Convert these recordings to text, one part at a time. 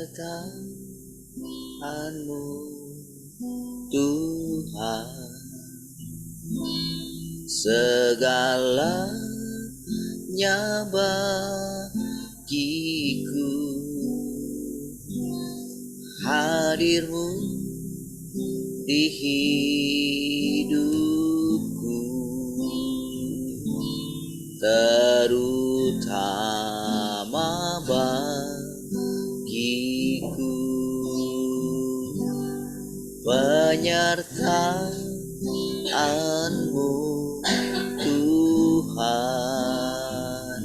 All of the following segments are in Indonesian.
penyertaan-Mu Tuhan, segalanya bagiku. Hadir-Mu di hidupku, terutama bagiku. Penyertaan-Mu Tuhan,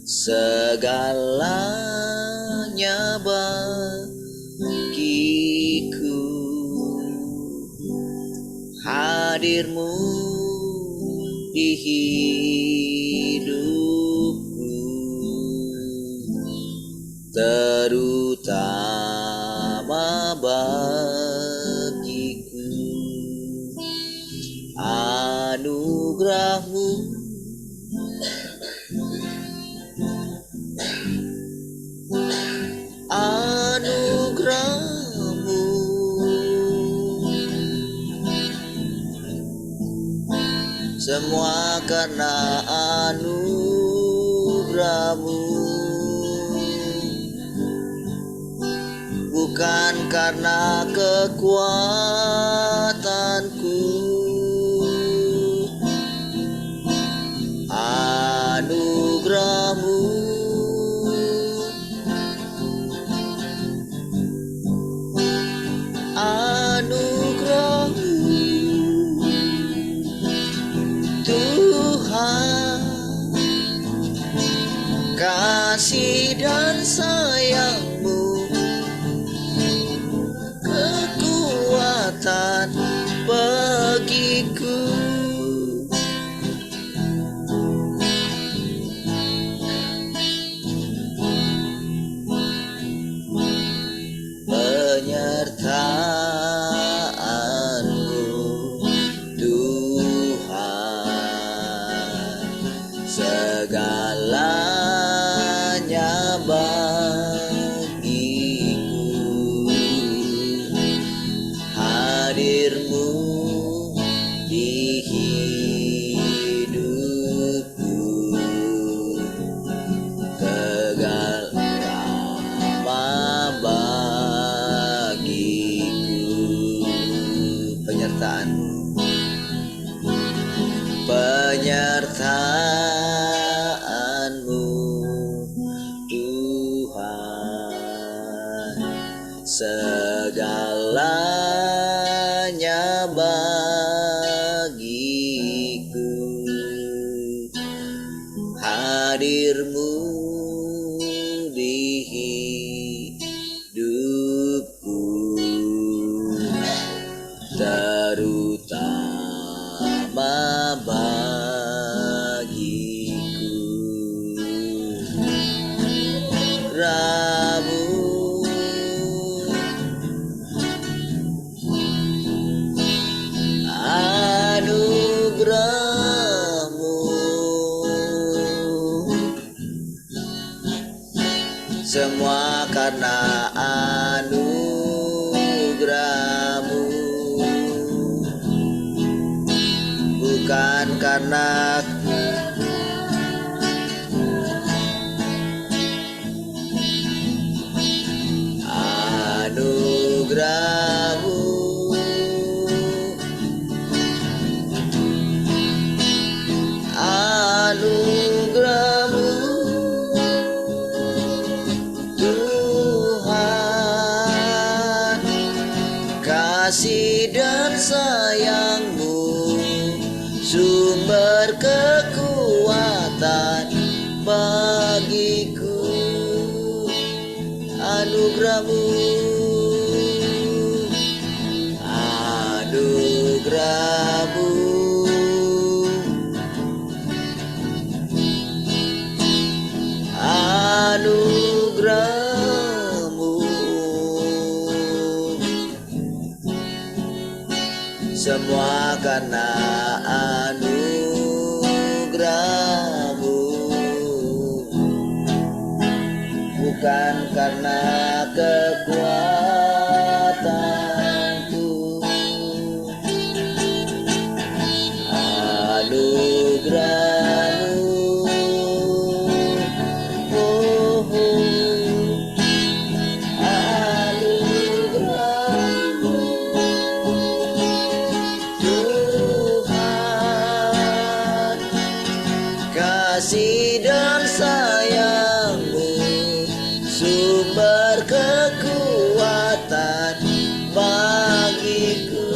segalanya bagiku. Hadir-Mu di hidupku, terutama bagiku. Anugerah-Mu anugerah-Mu semua karena anugerah-Mu, bukan karena kekuatanku. Anugerah-Mu anugerah-Mu Tuhan, kasih dan sayang-Mu, kekuatan bagiku. Penyertaan-Mu Tuhan, segalanya bagiku. Hadir-Mu di hidupku, segalanya bagiku. Penyertaan-Mu Tuhan, segalanya bagiku. Hadir-Mu di hidupku, terutama bagiku. Rabu anugerah-Mu semua karena anugerah-Mu, bukan karena anugerah-Mu anugerah-Mu Tuhan, kasih dan sayang-Mu, sumber kekuatan bagiku. Anugerah-Mu anugerah-Mu anugerah-Mu semua karena anugerah-Mu, bukan karena kekuatanku. Anugerah-Mu, oh, anugerah-Mu, Tuhan. Kasih dan sayang-Mu, sumber kekuatan bagiku.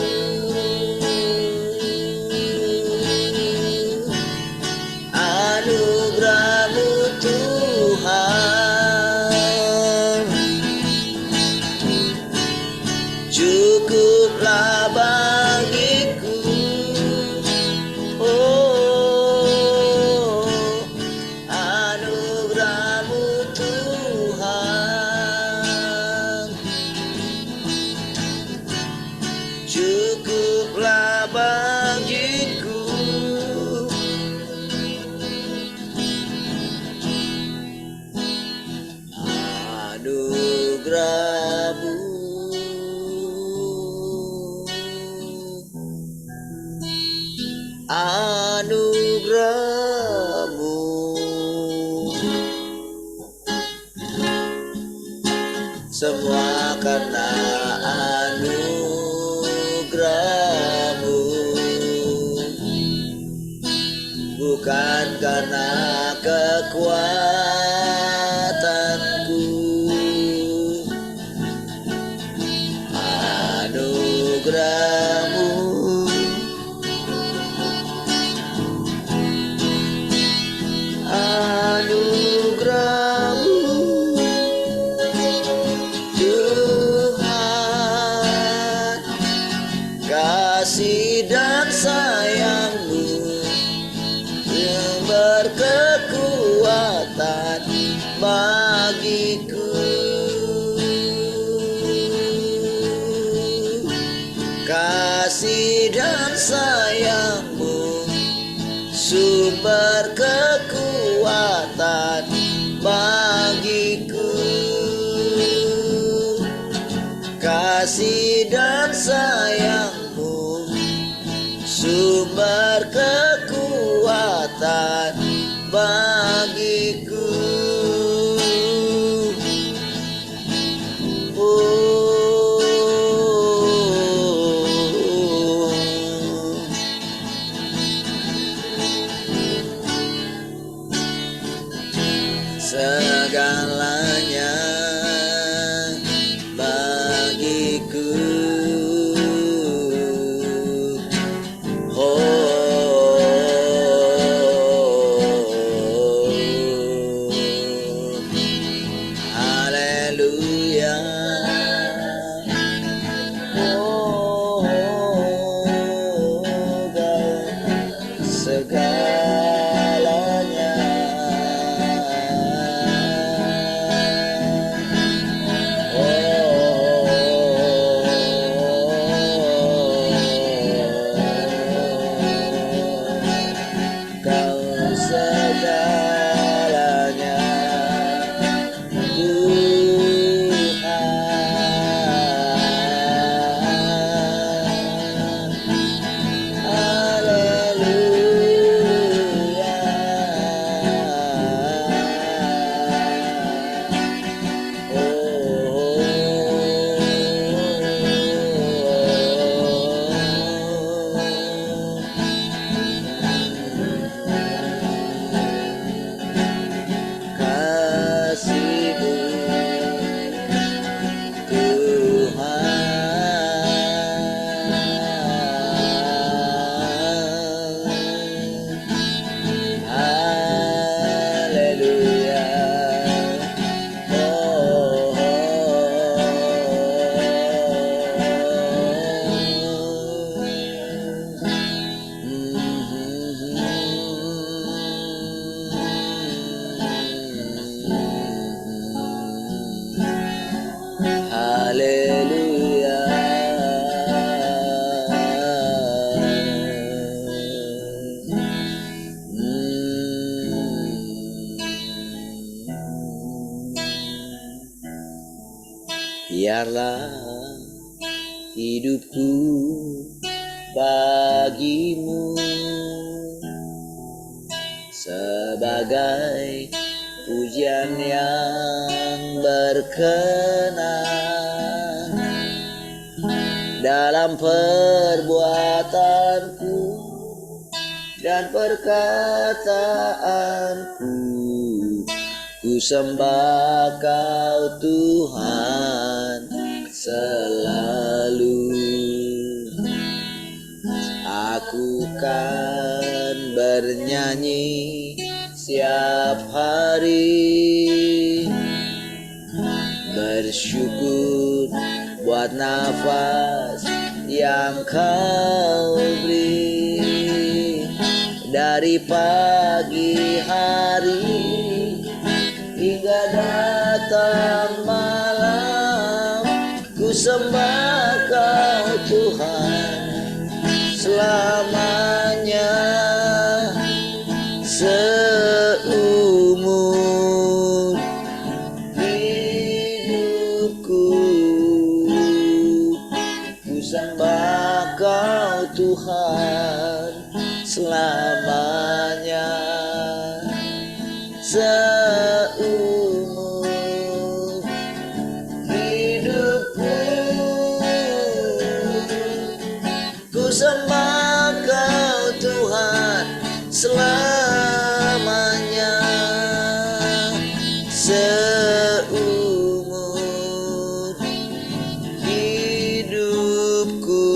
Anugerah-Mu, Tuhan, cukuplah bagiku. Oh, anugerah-Mu, Tuhan, cukuplah bagiku. Anugerah-Mu, anugerah-Mu, semua karena anugerah-Mu, bukan karena kekuatanku. Anugerah-Mu, anugerah-Mu, Tuhan. Kasih dan sayang-Mu yang berkekuatan bagiku. Kasih dan sayang-Mu, sumber kekuatan bagiku. Kasih dan sayang-Mu, sumber kekuatan bagiku. Segalanya bagiku. Oh, haleluya. Oh, segalanya biarlah hidupku bagimu sebagai pujian yang berkenan dalam perbuatanku dan perkataanku. Ku sembah Kau Tuhan selalu. Aku kan bernyanyi setiap hari, bersyukur buat nafas yang Kau beri. Dari pagi hari hingga datang malam, ku sembah Kau Tuhan selamanya. Seumur hidupku ku sembah Kau Tuhan selamanya. Seumur hidupku ku sembah Kau Tuhan selamanya. Seumur hidupku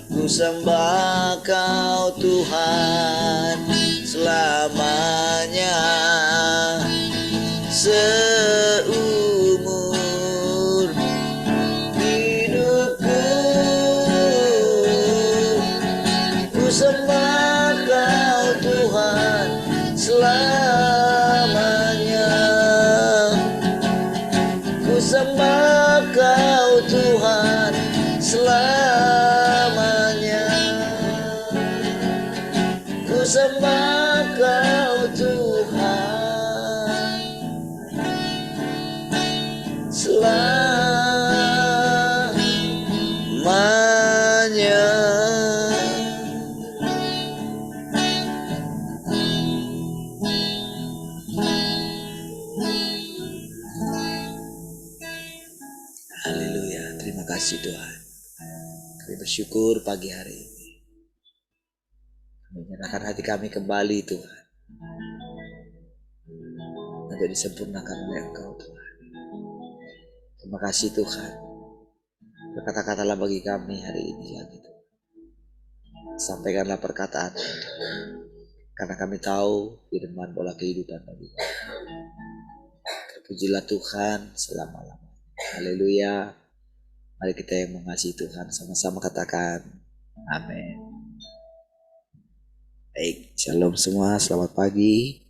ku sembah Kau Tuhan selamanya. Seumur hidupku ku sembah Kau Tuhan selamanya. Ku sembah Kau Tuhan selamanya. Ku sembah Kau Tuhan selamanya. Haleluya, terima kasih Tuhan. Kami bersyukur pagi hari ini. Kami menyerahkan hati kami kembali Tuhan, untuk disempurnakan oleh Engkau Tuhan. Terima kasih Tuhan. Berkata-katalah bagi kami hari ini lagi Tuhan. Sampaikanlah perkataan karena kami tahu firman bola kehidupan bagi kami. Terpujilah Tuhan selama-lamanya. Haleluya. Mari kita yang mengasihi Tuhan sama-sama katakan amin. Baik, shalom semua, selamat pagi.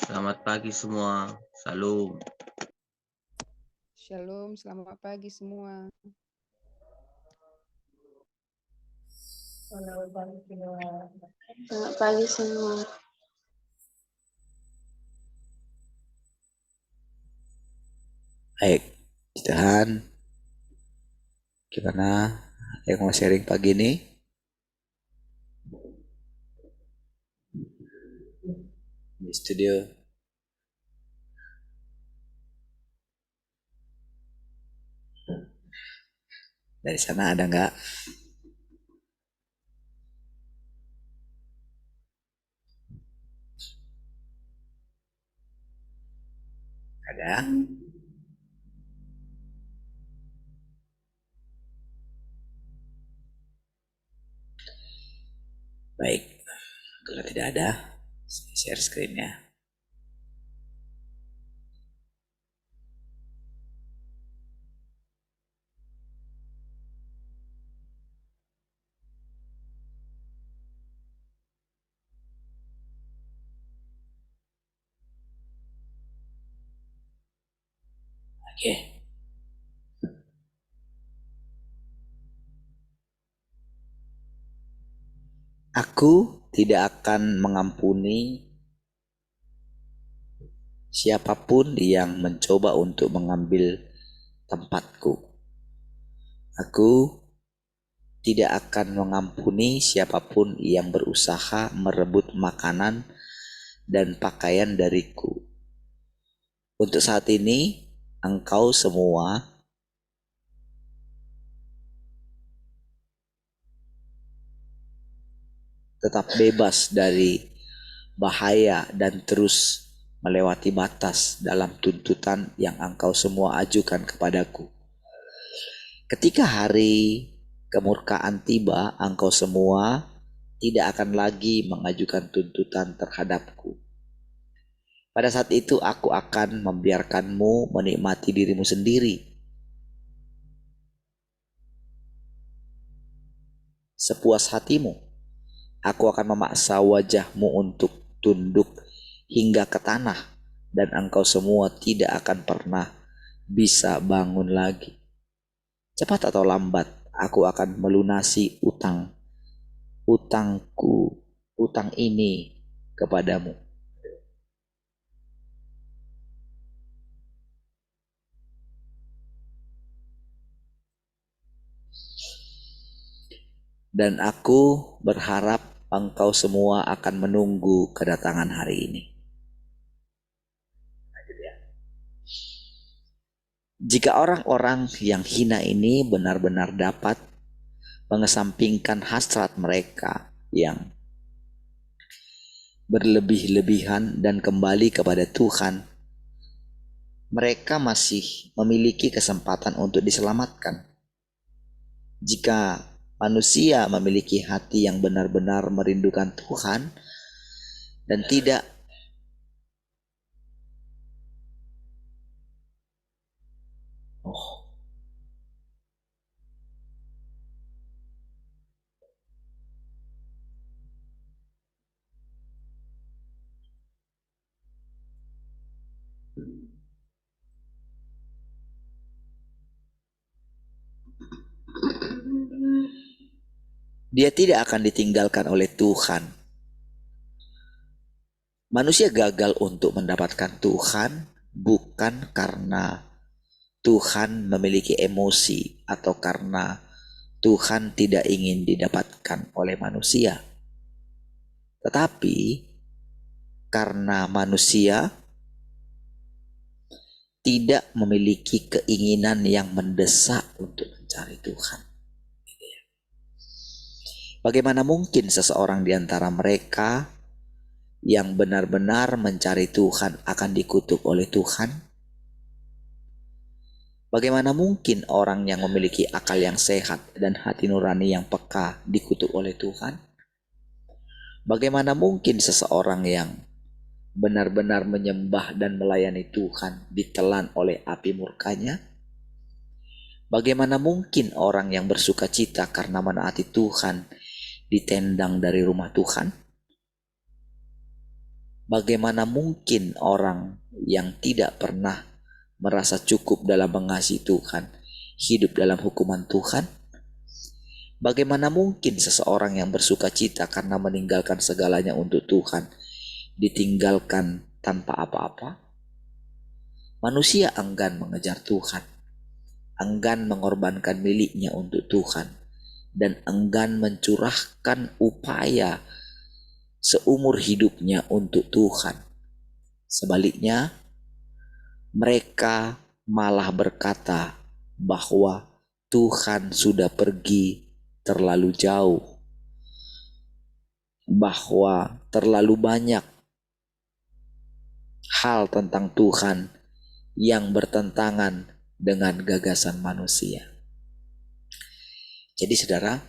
Selamat pagi semua, salam. Shalom, selamat pagi semua. Selamat pagi semua. Baik, Tuhan, gimana yang mau sharing pagi ini? Di studio. Dari sana ada nggak? Ada. Baik, kalau tidak ada, saya share screen-nya. Oke. Aku tidak akan mengampuni siapapun yang mencoba untuk mengambil tempatku. Aku tidak akan mengampuni siapapun yang berusaha merebut makanan dan pakaian dariku. Untuk saat ini, engkau semua tetap bebas dari bahaya dan terus melewati batas dalam tuntutan yang engkau semua ajukan kepadaku. Ketika hari kemurkaan tiba, engkau semua tidak akan lagi mengajukan tuntutan terhadapku. Pada saat itu aku akan membiarkanmu menikmati dirimu sendiri, sepuas hatimu. Aku akan memaksa wajahmu untuk tunduk hingga ke tanah, dan engkau semua tidak akan pernah bisa bangun lagi. Cepat atau lambat, aku akan melunasi utang ini kepadamu. Dan aku berharap engkau semua akan menunggu kedatangan hari ini. Jika orang-orang yang hina ini benar-benar dapat mengesampingkan hasrat mereka yang berlebih-lebihan dan kembali kepada Tuhan, mereka masih memiliki kesempatan untuk diselamatkan. Jika manusia memiliki hati yang benar-benar merindukan Tuhan dan tidak dia tidak akan ditinggalkan oleh Tuhan. Manusia gagal untuk mendapatkan Tuhan bukan karena Tuhan memiliki emosi atau karena Tuhan tidak ingin didapatkan oleh manusia. Tetapi karena manusia tidak memiliki keinginan yang mendesak untuk mencari Tuhan. Bagaimana mungkin seseorang di antara mereka yang benar-benar mencari Tuhan akan dikutuk oleh Tuhan? Bagaimana mungkin orang yang memiliki akal yang sehat dan hati nurani yang peka dikutuk oleh Tuhan? Bagaimana mungkin seseorang yang benar-benar menyembah dan melayani Tuhan ditelan oleh api murkanya? Bagaimana mungkin orang yang bersuka cita karena menaati Tuhan ditendang dari rumah Tuhan? Bagaimana mungkin orang yang tidak pernah merasa cukup dalam mengasihi Tuhan hidup dalam hukuman Tuhan? Bagaimana mungkin seseorang yang bersuka cita karena meninggalkan segalanya untuk Tuhan ditinggalkan tanpa apa-apa? Manusia enggan mengejar Tuhan, enggan mengorbankan miliknya untuk Tuhan, dan enggan mencurahkan upaya seumur hidupnya untuk Tuhan. Sebaliknya, mereka malah berkata bahwa Tuhan sudah pergi terlalu jauh, bahwa terlalu banyak hal tentang Tuhan yang bertentangan dengan gagasan manusia. Jadi saudara,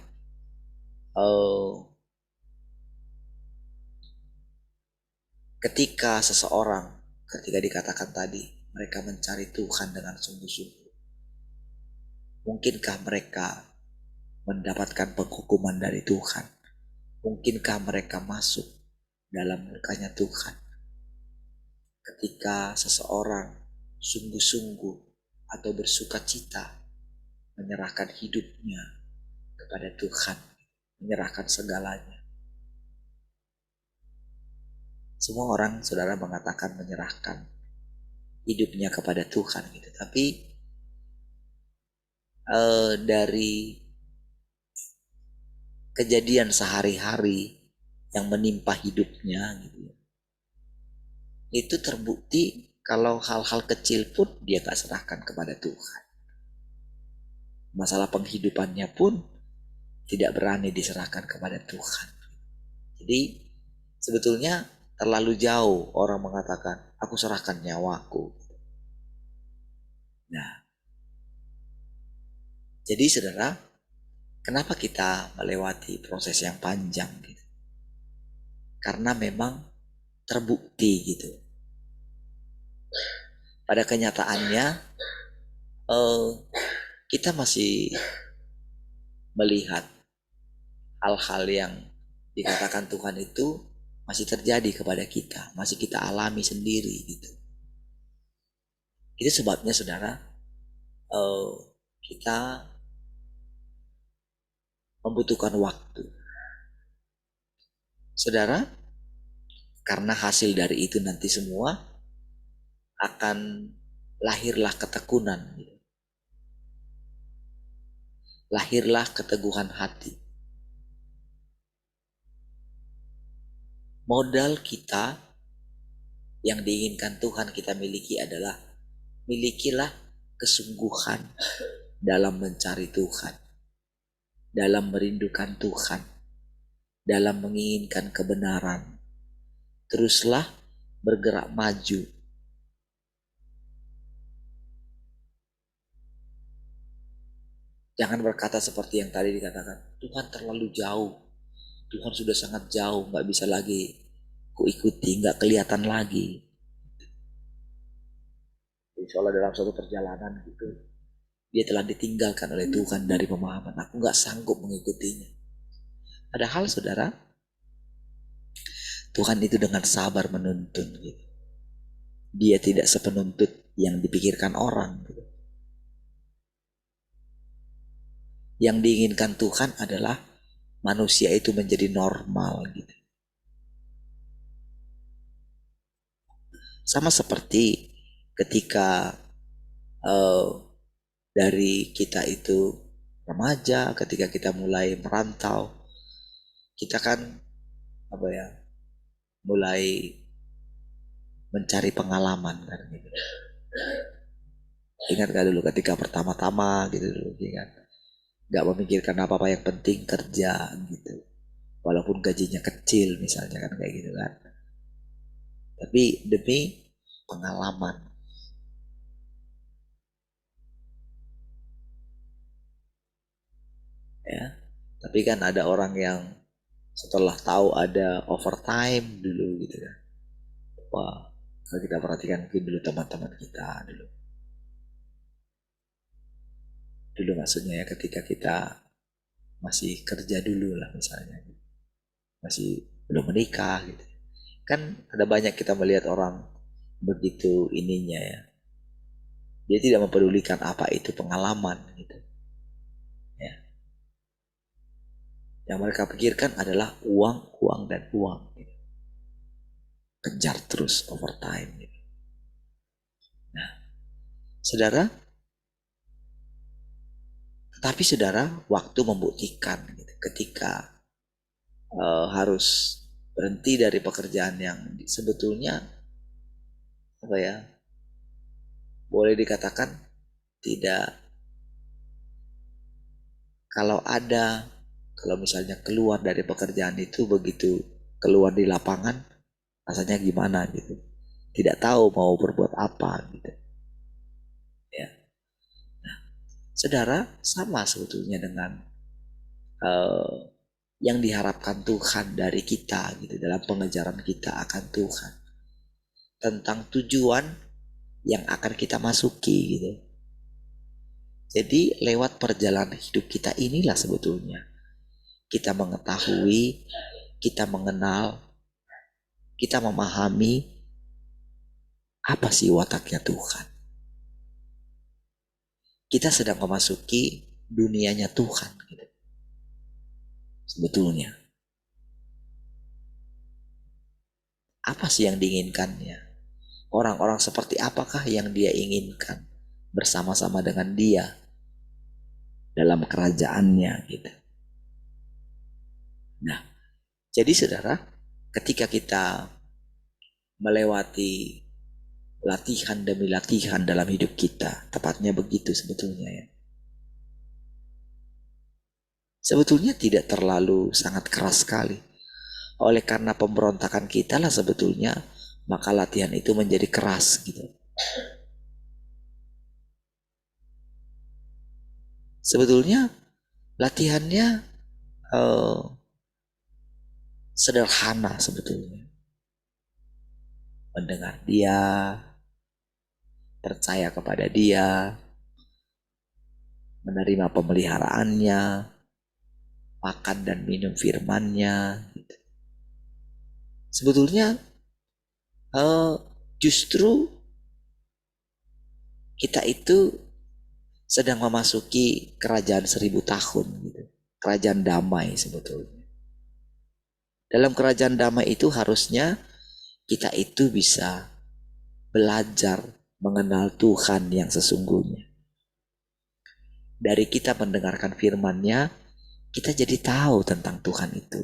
ketika dikatakan tadi mereka mencari Tuhan dengan sungguh-sungguh, mungkinkah mereka mendapatkan penghukuman dari Tuhan? Mungkinkah mereka masuk dalam murkanya Tuhan? Ketika seseorang sungguh-sungguh atau bersuka cita menyerahkan hidupnya kepada Tuhan, menyerahkan segalanya, Semua orang, saudara, mengatakan menyerahkan hidupnya kepada Tuhan gitu. Tapi dari kejadian sehari-hari yang menimpa hidupnya gitu ya, itu terbukti kalau hal-hal kecil pun dia gak serahkan kepada Tuhan. Masalah penghidupannya pun tidak berani diserahkan kepada Tuhan. Jadi sebetulnya terlalu jauh orang mengatakan aku serahkan nyawaku. Nah, jadi saudara, kenapa kita melewati proses yang panjang gitu? Karena memang terbukti gitu. Pada kenyataannya kita masih melihat hal-hal yang dikatakan Tuhan itu masih terjadi kepada kita, masih kita alami sendiri gitu. Itu sebabnya saudara, kita membutuhkan waktu. Saudara, karena hasil dari itu nanti semua akan lahirlah ketekunan, lahirlah keteguhan hati. Modal kita yang diinginkan Tuhan kita miliki adalah milikilah kesungguhan dalam mencari Tuhan, dalam merindukan Tuhan, dalam menginginkan kebenaran. Teruslah bergerak maju. Jangan berkata seperti yang tadi dikatakan, Tuhan terlalu jauh, Tuhan sudah sangat jauh, gak bisa lagi kuikuti, gak kelihatan lagi. Seolah dalam suatu perjalanan gitu, dia telah ditinggalkan oleh Tuhan dari pemahaman. Aku gak sanggup mengikutinya. Padahal saudara, Tuhan itu dengan sabar menuntun gitu. Dia tidak sepenuntut yang dipikirkan orang gitu. Yang diinginkan Tuhan adalah manusia itu menjadi normal gitu. Sama seperti ketika dari kita itu remaja, ketika kita mulai merantau, kita kan mulai mencari pengalaman kan gitu. Ingat gak dulu ketika pertama-tama gitu dulu, kan? Gak memikirkan apa-apa, yang penting kerja gitu. Walaupun gajinya kecil misalnya kan kayak gitu kan. Tapi demi pengalaman. Ya. Tapi kan ada orang yang setelah tahu ada overtime dulu gitu kan. Wah, kalau kita perhatikan mungkin dulu teman-teman kita dulu. Dulu maksudnya ya ketika kita masih kerja dulu lah misalnya. Masih belum menikah gitu. Kan ada banyak kita melihat orang begitu ininya ya. Dia tidak mempedulikan apa itu pengalaman gitu. Ya. Yang mereka pikirkan adalah uang, uang, dan uang. Gitu. Kejar terus overtime. Gitu. Nah, saudara, tapi saudara, waktu membuktikan gitu, ketika harus berhenti dari pekerjaan yang sebetulnya boleh dikatakan tidak, kalau misalnya keluar dari pekerjaan itu, begitu keluar di lapangan rasanya gimana gitu, tidak tahu mau berbuat apa gitu ya. Nah, saudara, sama sebetulnya dengan yang diharapkan Tuhan dari kita gitu dalam pengejaran kita akan Tuhan, tentang tujuan yang akan kita masuki gitu. Jadi lewat perjalanan hidup kita inilah sebetulnya kita mengetahui, kita mengenal, kita memahami apa sih wataknya Tuhan. Kita sedang memasuki dunianya Tuhan gitu. Sebetulnya Apa sih yang diinginkannya? Orang-orang seperti apakah yang dia inginkan bersama-sama dengan dia dalam kerajaannya gitu. Nah, jadi saudara, ketika kita melewati latihan demi latihan dalam hidup kita, tepatnya begitu sebetulnya ya. Sebetulnya tidak terlalu sangat keras sekali. Oleh karena pemberontakan kita lah sebetulnya, maka latihan itu menjadi keras gitu. Sebetulnya latihannya sederhana sebetulnya. Mendengar dia, percaya kepada dia, menerima pemeliharaannya, makan dan minum firman-Nya. Sebetulnya justru kita itu sedang memasuki kerajaan 1000 tahun gitu. Kerajaan damai sebetulnya. Dalam kerajaan damai itu harusnya kita itu bisa belajar mengenal Tuhan yang sesungguhnya. Dari kita mendengarkan firman-Nya, kita jadi tahu tentang Tuhan itu.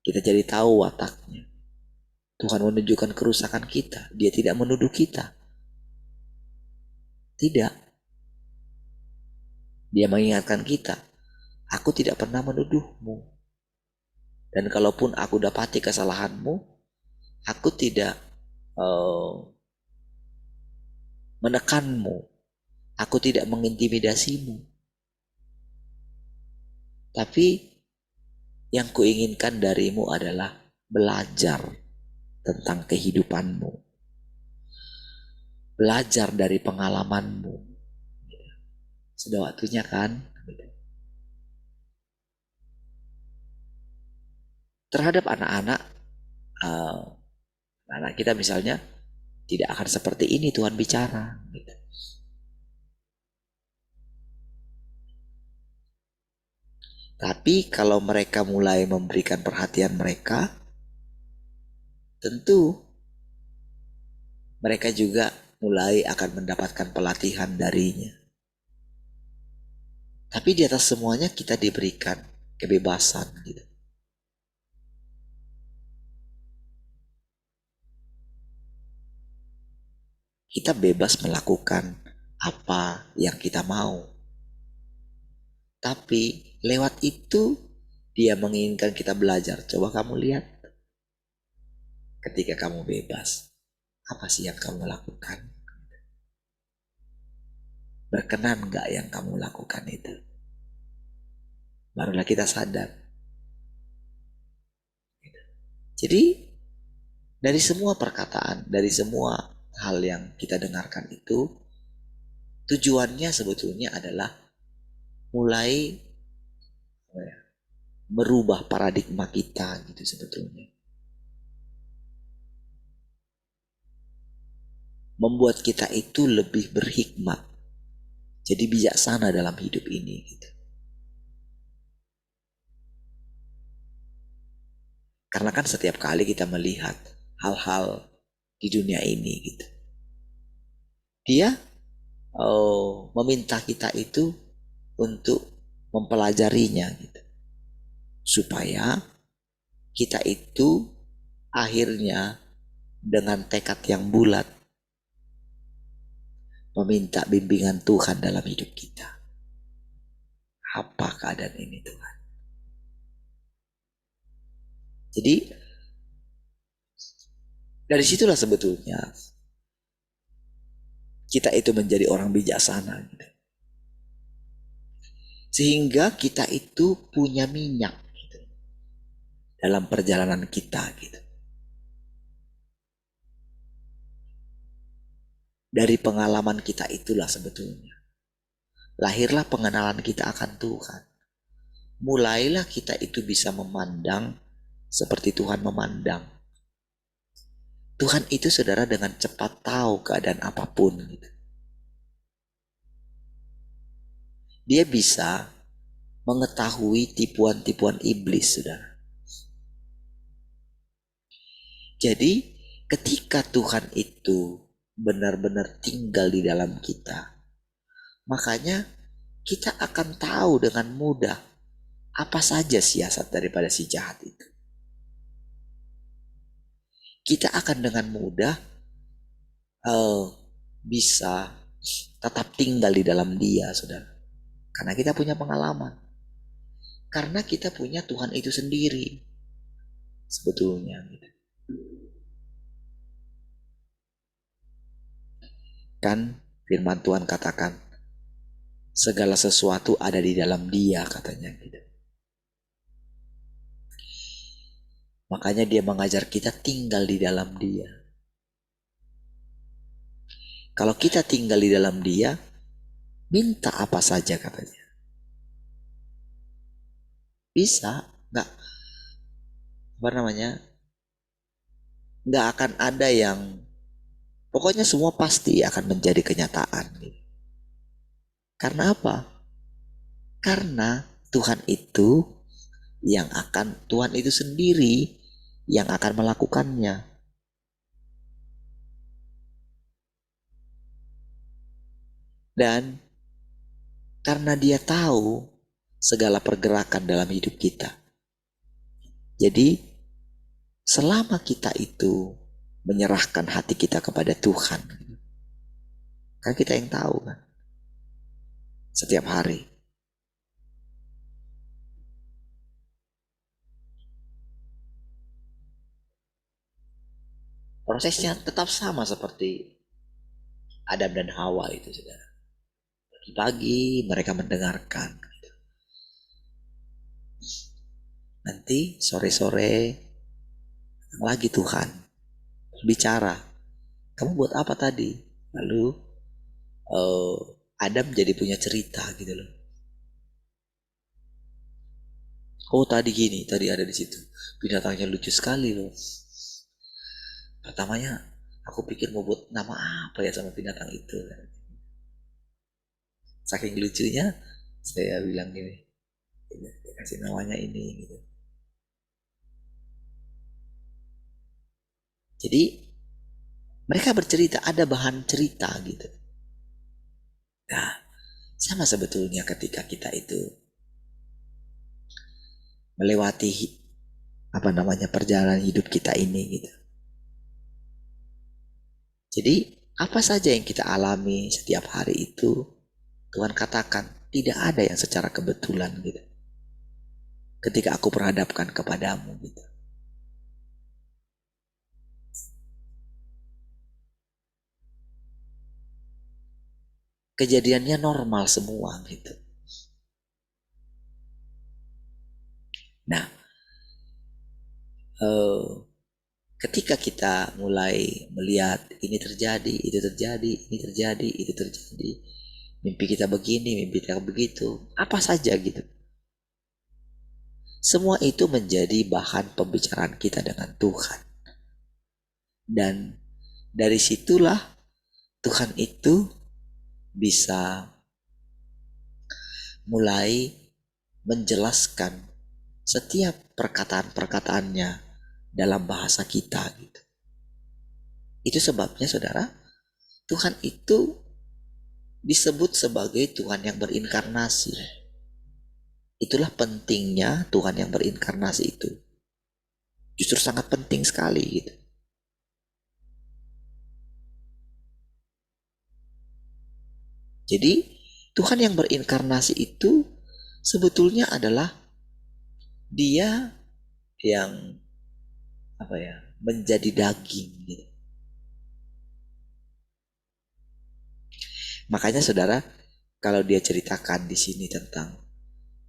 Kita jadi tahu wataknya. Tuhan menunjukkan kerusakan kita. Dia tidak menuduh kita. Tidak. Dia mengingatkan kita. Aku tidak pernah menuduhmu. Dan kalaupun aku dapati kesalahanmu, aku tidak menekanmu. Aku tidak mengintimidasimu. Tapi yang kuinginkan darimu adalah belajar tentang kehidupanmu. Belajar dari pengalamanmu. Sudah waktunya kan? Terhadap anak-anak, anak kita misalnya tidak akan seperti ini Tuhan bicara. Gitu. Tapi kalau mereka mulai memberikan perhatian mereka, tentu mereka juga mulai akan mendapatkan pelatihan darinya. Tapi di atas semuanya kita diberikan kebebasan gitu. Kita bebas melakukan apa yang kita mau. Tapi lewat itu dia menginginkan kita belajar. Coba kamu lihat. Ketika kamu bebas, apa sih yang kamu lakukan? Berkenan gak yang kamu lakukan itu? Barulah kita sadar. Jadi dari semua perkataan, dari semua hal yang kita dengarkan itu, tujuannya sebetulnya adalah mulai merubah paradigma kita gitu sebetulnya. Membuat kita itu lebih berhikmat. Jadi bijaksana dalam hidup ini gitu. Karena kan setiap kali kita melihat hal-hal di dunia ini gitu. Dia meminta kita itu untuk mempelajarinya gitu. Supaya kita itu akhirnya dengan tekad yang bulat meminta bimbingan Tuhan dalam hidup kita. Apa keadaan ini Tuhan? Jadi dari situlah sebetulnya kita itu menjadi orang bijaksana gitu. Sehingga kita itu punya minyak gitu, dalam perjalanan kita gitu. Dari pengalaman kita itulah sebetulnya lahirlah pengenalan kita akan Tuhan. Mulailah kita itu bisa memandang seperti Tuhan memandang. Tuhan itu saudara dengan cepat tahu keadaan apapun gitu. Dia bisa mengetahui tipuan-tipuan iblis saudara. Jadi ketika Tuhan itu benar-benar tinggal di dalam kita, makanya kita akan tahu dengan mudah apa saja siasat daripada si jahat itu. Kita akan dengan mudah bisa tetap tinggal di dalam dia, saudara. Karena kita punya pengalaman. Karena kita punya Tuhan itu sendiri. Sebetulnya. Kan firman Tuhan katakan, segala sesuatu ada di dalam dia, katanya gitu. Makanya dia mengajar kita tinggal di dalam dia. Kalau kita tinggal di dalam dia, minta apa saja katanya. Bisa, nggak nggak akan ada yang, pokoknya semua pasti akan menjadi kenyataan. Karena apa? Karena Tuhan itu sendiri yang akan melakukannya. Dan karena dia tahu segala pergerakan dalam hidup kita. Jadi selama kita itu menyerahkan hati kita kepada Tuhan, kan kita yang tahu kan, setiap hari. Prosesnya tetap sama seperti Adam dan Hawa itu, saudara. Pagi-pagi mereka mendengarkan. Nanti sore-sore lagi Tuhan bicara. Kamu buat apa tadi? Lalu Adam jadi punya cerita gitu loh. Oh tadi gini, tadi ada di situ. Binatangnya lucu sekali loh. Pertamanya aku pikir mau buat nama apa ya sama binatang itu. Saking lucunya saya bilang gini, kasih namanya ini gitu. Jadi mereka bercerita, ada bahan cerita gitu. Nah, sama sebetulnya ketika kita itu melewati perjalanan hidup kita ini gitu. Jadi apa saja yang kita alami setiap hari itu, Tuhan katakan tidak ada yang secara kebetulan gitu. Ketika aku perhadapkan kepadamu gitu. Kejadiannya normal semua gitu. Nah, ketika kita mulai melihat ini terjadi, itu terjadi, ini terjadi, itu terjadi, mimpi kita begini, mimpi kita begitu, apa saja gitu. Semua itu menjadi bahan pembicaraan kita dengan Tuhan. Dan dari situlah Tuhan itu bisa mulai menjelaskan setiap perkataan-perkataannya dalam bahasa kita gitu. Itu sebabnya saudara, Tuhan itu disebut sebagai Tuhan yang berinkarnasi. Itulah pentingnya Tuhan yang berinkarnasi itu. Justru sangat penting sekali gitu. Jadi Tuhan yang berinkarnasi itu sebetulnya adalah dia yang menjadi daging gitu. Makanya saudara, kalau dia ceritakan di sini tentang,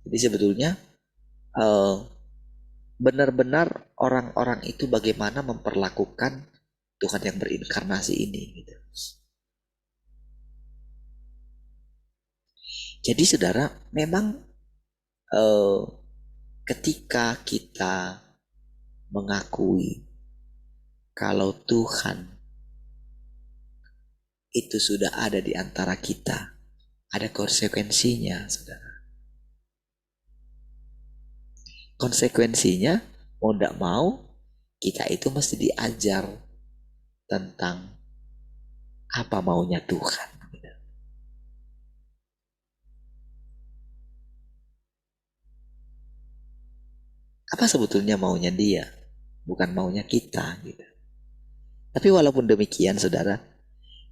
jadi sebetulnya benar-benar orang-orang itu bagaimana memperlakukan Tuhan yang berinkarnasi ini gitu. Jadi saudara, memang ketika kita mengakui kalau Tuhan itu sudah ada di antara kita, ada konsekuensinya, saudara. Konsekuensinya, mau tidak mau, kita itu mesti diajar tentang apa maunya Tuhan. Apa sebetulnya maunya dia, bukan maunya kita gitu. Tapi walaupun demikian saudara,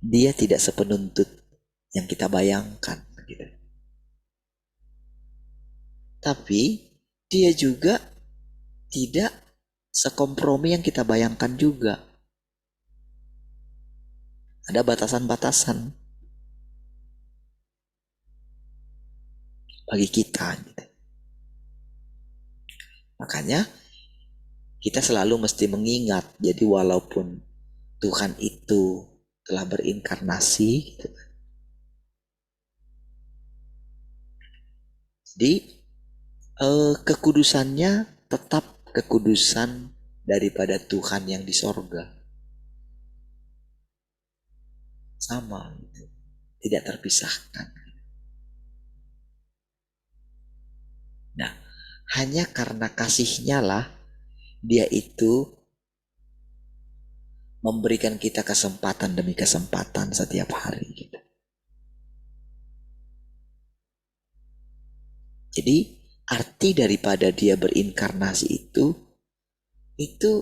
dia tidak sepenuntut yang kita bayangkan gitu. Tapi dia juga tidak sekompromi yang kita bayangkan juga. Ada batasan-batasan bagi kita gitu. Makanya kita selalu mesti mengingat. Jadi walaupun Tuhan itu telah berinkarnasi gitu. Jadi kekudusannya tetap kekudusan daripada Tuhan yang di sorga. Sama gitu. Tidak terpisahkan. Nah, hanya karena kasihnya lah dia itu memberikan kita kesempatan demi kesempatan setiap hari gitu. Jadi arti daripada dia berinkarnasi itu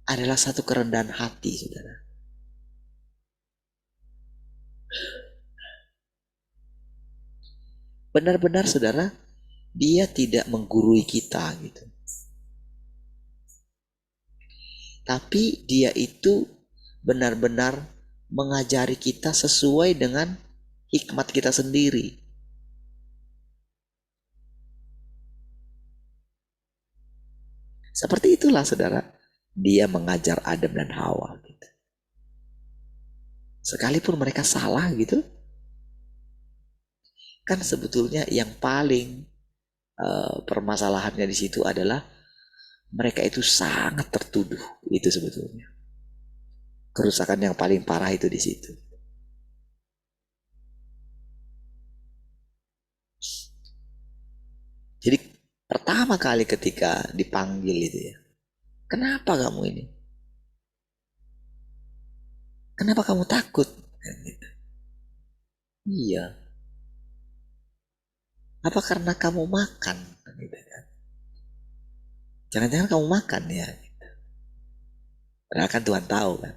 adalah satu kerendahan hati, saudara. Benar-benar saudara, dia tidak menggurui kita gitu. Tapi dia itu benar-benar mengajari kita sesuai dengan hikmat kita sendiri. Seperti itulah saudara, dia mengajar Adam dan Hawa gitu. Sekalipun mereka salah gitu, kan sebetulnya yang paling permasalahannya di situ adalah mereka itu sangat tertuduh, itu sebetulnya. Kerusakan yang paling parah itu di situ. Jadi pertama kali ketika dipanggil itu ya, kenapa kamu ini? Kenapa kamu takut? Iya. Apa karena kamu makan? Jangan-jangan kamu makan ya. Padahal kan Tuhan tahu kan.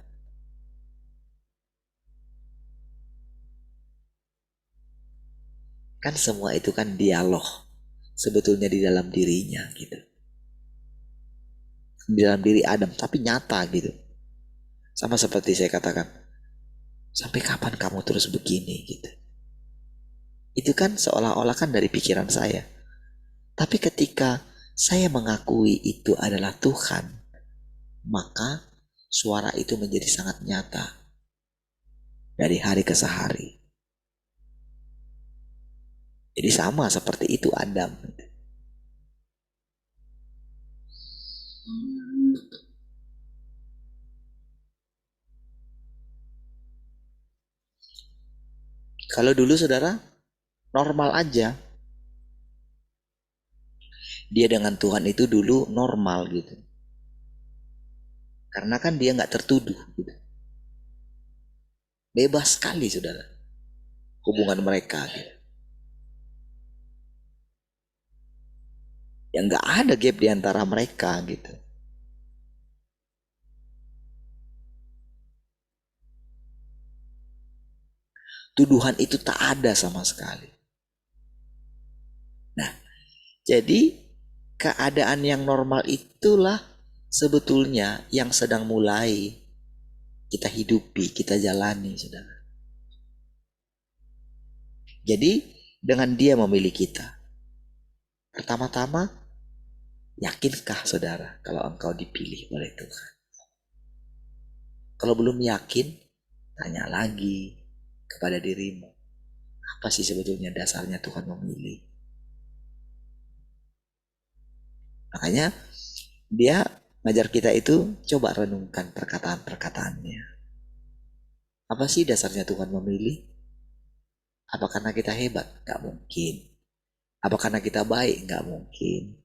Kan semua itu kan dialog sebetulnya di dalam dirinya gitu. Di dalam diri Adam, tapi nyata gitu. Sama seperti saya katakan, sampai kapan kamu terus begini gitu. Itu kan seolah-olah kan dari pikiran saya. Tapi ketika saya mengakui itu adalah Tuhan, maka suara itu menjadi sangat nyata dari hari ke sehari. Jadi sama seperti itu Adam. Kalau dulu saudara, normal aja. Dia dengan Tuhan itu dulu normal gitu. Karena kan dia nggak tertuduh gitu. Bebas sekali saudara hubungan mereka gitu. Ya nggak ada gap di antara mereka gitu. Tuduhan itu tak ada sama sekali. Nah, jadi keadaan yang normal itulah sebetulnya yang sedang mulai kita hidupi, kita jalani, saudara. Jadi dengan dia memilih kita, pertama-tama yakinkah saudara kalau engkau dipilih oleh Tuhan? Kalau belum yakin, tanya lagi kepada dirimu. Apa sih sebetulnya dasarnya Tuhan memilih? Makanya dia ngajar kita itu coba renungkan perkataan-perkataannya. Apa sih dasarnya Tuhan memilih? Apa karena kita hebat? Gak mungkin. Apa karena kita baik? Gak mungkin.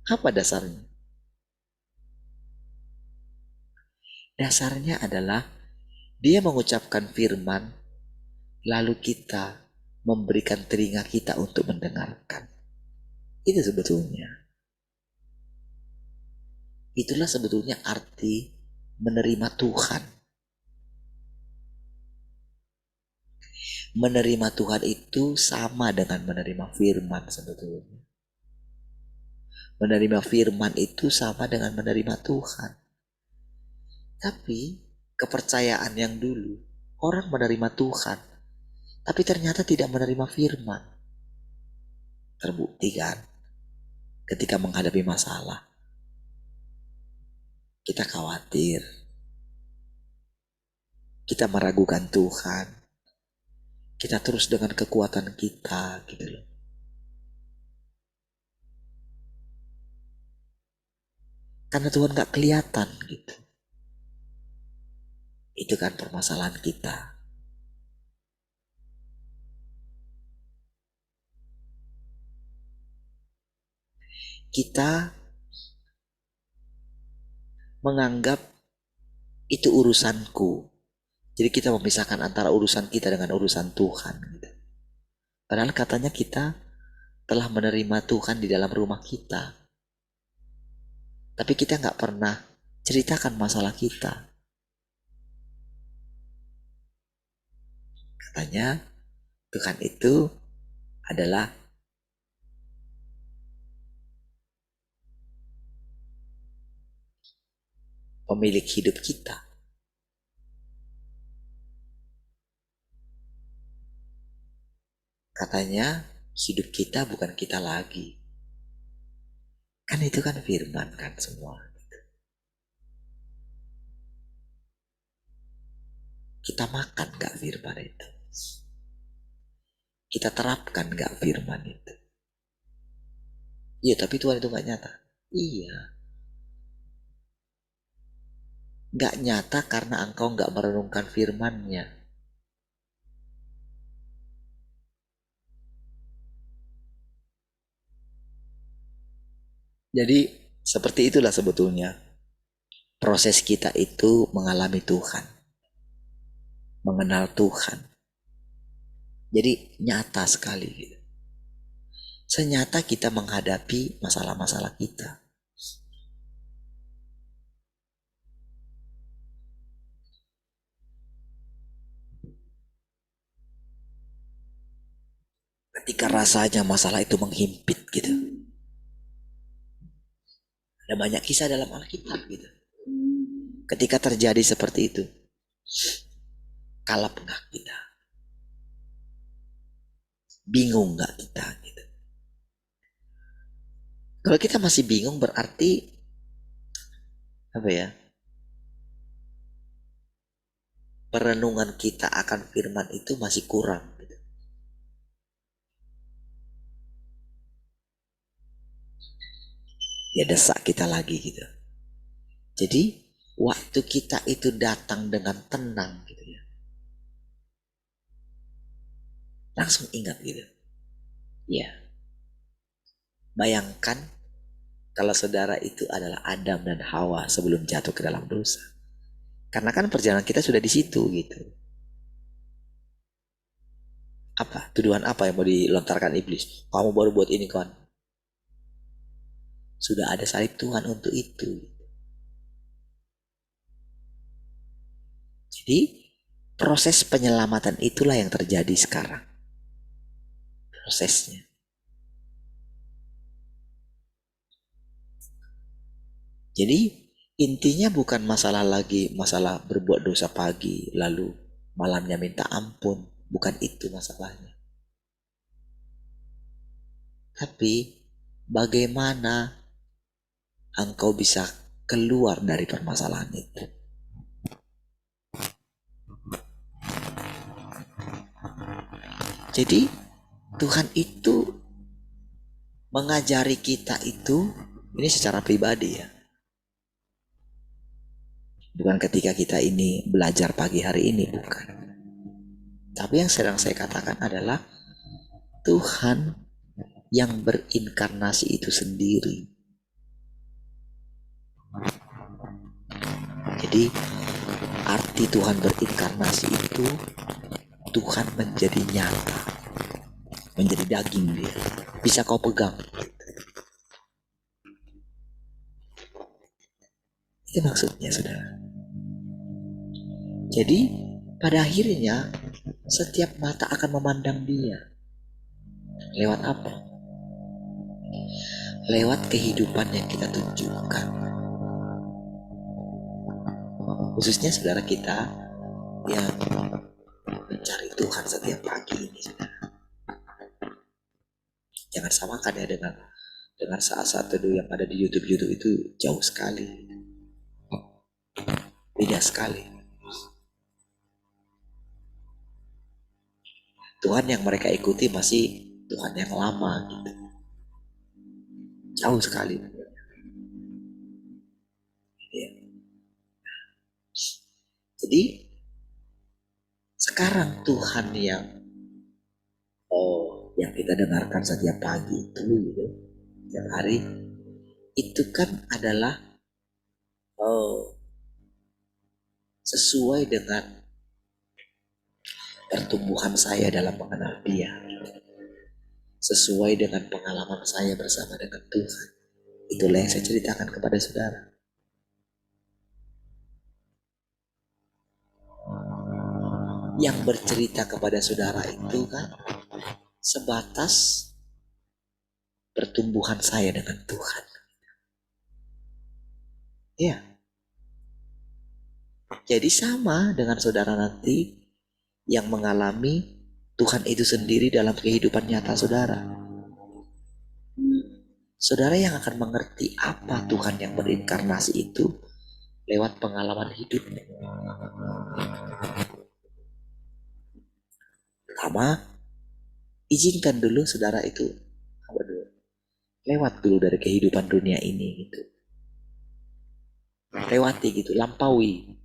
Apa dasarnya? Dasarnya adalah dia mengucapkan firman, lalu kita memberikan telinga kita untuk mendengarkan. Itu sebetulnya. Itulah sebetulnya arti menerima Tuhan. Menerima Tuhan itu sama dengan menerima firman sebetulnya. Menerima firman itu sama dengan menerima Tuhan. Tapi kepercayaan yang dulu, orang menerima Tuhan, tapi ternyata tidak menerima firman. Terbukti kan? Ketika menghadapi masalah, kita khawatir, kita meragukan Tuhan, kita terus dengan kekuatan kita gitu loh. Karena Tuhan gak kelihatan gitu. Itu kan permasalahan kita. Kita menganggap itu urusanku. Jadi kita memisahkan antara urusan kita dengan urusan Tuhan gitu. Padahal katanya kita telah menerima Tuhan di dalam rumah kita. Tapi kita gak pernah ceritakan masalah kita. Katanya Tuhan itu adalah pemilik hidup kita. Katanya hidup kita bukan kita lagi. Kan itu kan firman kan semua. Kita makan gak firman itu? Kita terapkan gak firman itu? Iya, tapi Tuhan itu gak nyata. Iya. Gak nyata karena engkau gak merenungkan firman-Nya. Jadi seperti itulah sebetulnya proses kita itu mengalami Tuhan, mengenal Tuhan. Jadi nyata sekali gitu. Senyata kita menghadapi masalah-masalah kita. Ketika rasanya masalah itu menghimpit gitu. Ada banyak kisah dalam Alkitab gitu. Ketika terjadi seperti itu, kalap nggak kita? Bingung nggak kita gitu? Kalau kita masih bingung berarti apa ya? Perenungan kita akan firman itu masih kurang gitu. Ya desak kita lagi gitu. Jadi waktu kita itu datang dengan tenang gitu ya, langsung ingat gitu. Ya, bayangkan kalau saudara itu adalah Adam dan Hawa sebelum jatuh ke dalam dosa. Karena kan perjalanan kita sudah di situ gitu. Apa? Tuduhan apa yang mau dilontarkan iblis? Kamu baru buat ini kan? Sudah ada salib Tuhan untuk itu. Jadi proses penyelamatan itulah yang terjadi sekarang. Prosesnya. Jadi intinya bukan masalah lagi masalah berbuat dosa pagi lalu malamnya minta ampun. Bukan itu masalahnya. Tapi bagaimana engkau bisa keluar dari permasalahan itu? Jadi Tuhan itu mengajari kita itu, ini secara pribadi ya. Bukan ketika kita ini belajar pagi hari ini, bukan. Tapi yang sedang saya katakan adalah Tuhan yang berinkarnasi itu sendiri. Jadi arti Tuhan berinkarnasi itu Tuhan menjadi nyata, menjadi daging dia. Bisa kau pegang. Itu maksudnya, saudara. Jadi pada akhirnya setiap mata akan memandang dia. Lewat apa? Lewat kehidupan yang kita tunjukkan. Khususnya saudara kita yang mencari Tuhan setiap pagi ini, saudara. Jangan samakan ya dengan saat-saat teduh yang ada di YouTube itu jauh sekali. Beda sekali. Tuhan yang mereka ikuti masih Tuhan yang lama gitu. Jauh sekali. Ya. Jadi sekarang Tuhan yang kita dengarkan setiap pagi itu gitu, setiap hari itu kan adalah sesuai dengan pertumbuhan saya dalam mengenal Dia, sesuai dengan pengalaman saya bersama dengan Tuhan. Itulah yang saya ceritakan kepada saudara. Yang bercerita kepada saudara itu kan sebatas pertumbuhan saya dengan Tuhan. Ya. Jadi sama dengan saudara nanti yang mengalami Tuhan itu sendiri dalam kehidupan nyata saudara. Saudara yang akan mengerti apa Tuhan yang berinkarnasi itu lewat pengalaman hidup. Pertama, izinkan dulu saudara itu lewat dulu dari kehidupan dunia ini gitu. Lewati gitu, lampaui.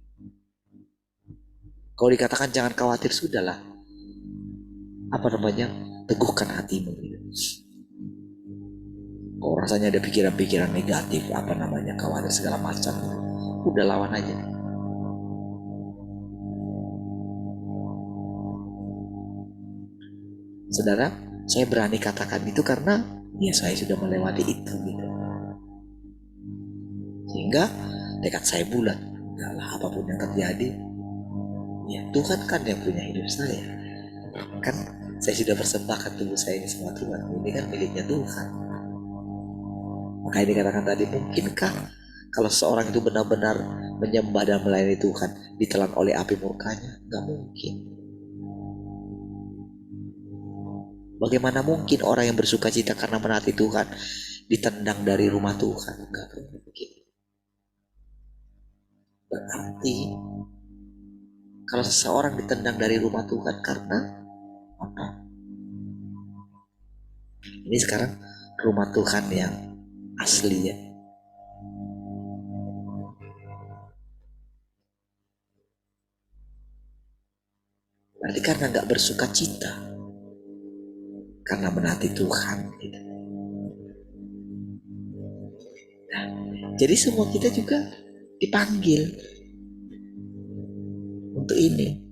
Kalau dikatakan jangan khawatir, sudahlah. Apa namanya? Teguhkan hatimu gitu. Kalau rasanya ada pikiran-pikiran negatif, apa namanya, khawatir segala macam gitu, udah lawan aja. Saudara, saya berani katakan itu karena ya saya sudah melewati itu gitu. Sehingga tekad saya bulat. Enggaklah, apapun yang terjadi, ya Tuhan kan yang punya hidup saya. Kan saya sudah persembahkan tubuh saya ini semua Tuhan. Ini kan miliknya Tuhan. Makanya dikatakan tadi, mungkinkah kalau seorang itu benar-benar menyembah dan melayani Tuhan ditelan oleh api murkanya? Gak mungkin. Bagaimana mungkin orang yang bersuka cita karena menaati Tuhan ditendang dari rumah Tuhan? Gak mungkin. Berarti kalau seseorang ditendang dari rumah Tuhan karena apa? Ini sekarang rumah Tuhan yang asli ya. Berarti karena gak bersuka cita karena menaati Tuhan gitu. Nah, jadi semua kita juga dipanggil untuk ini.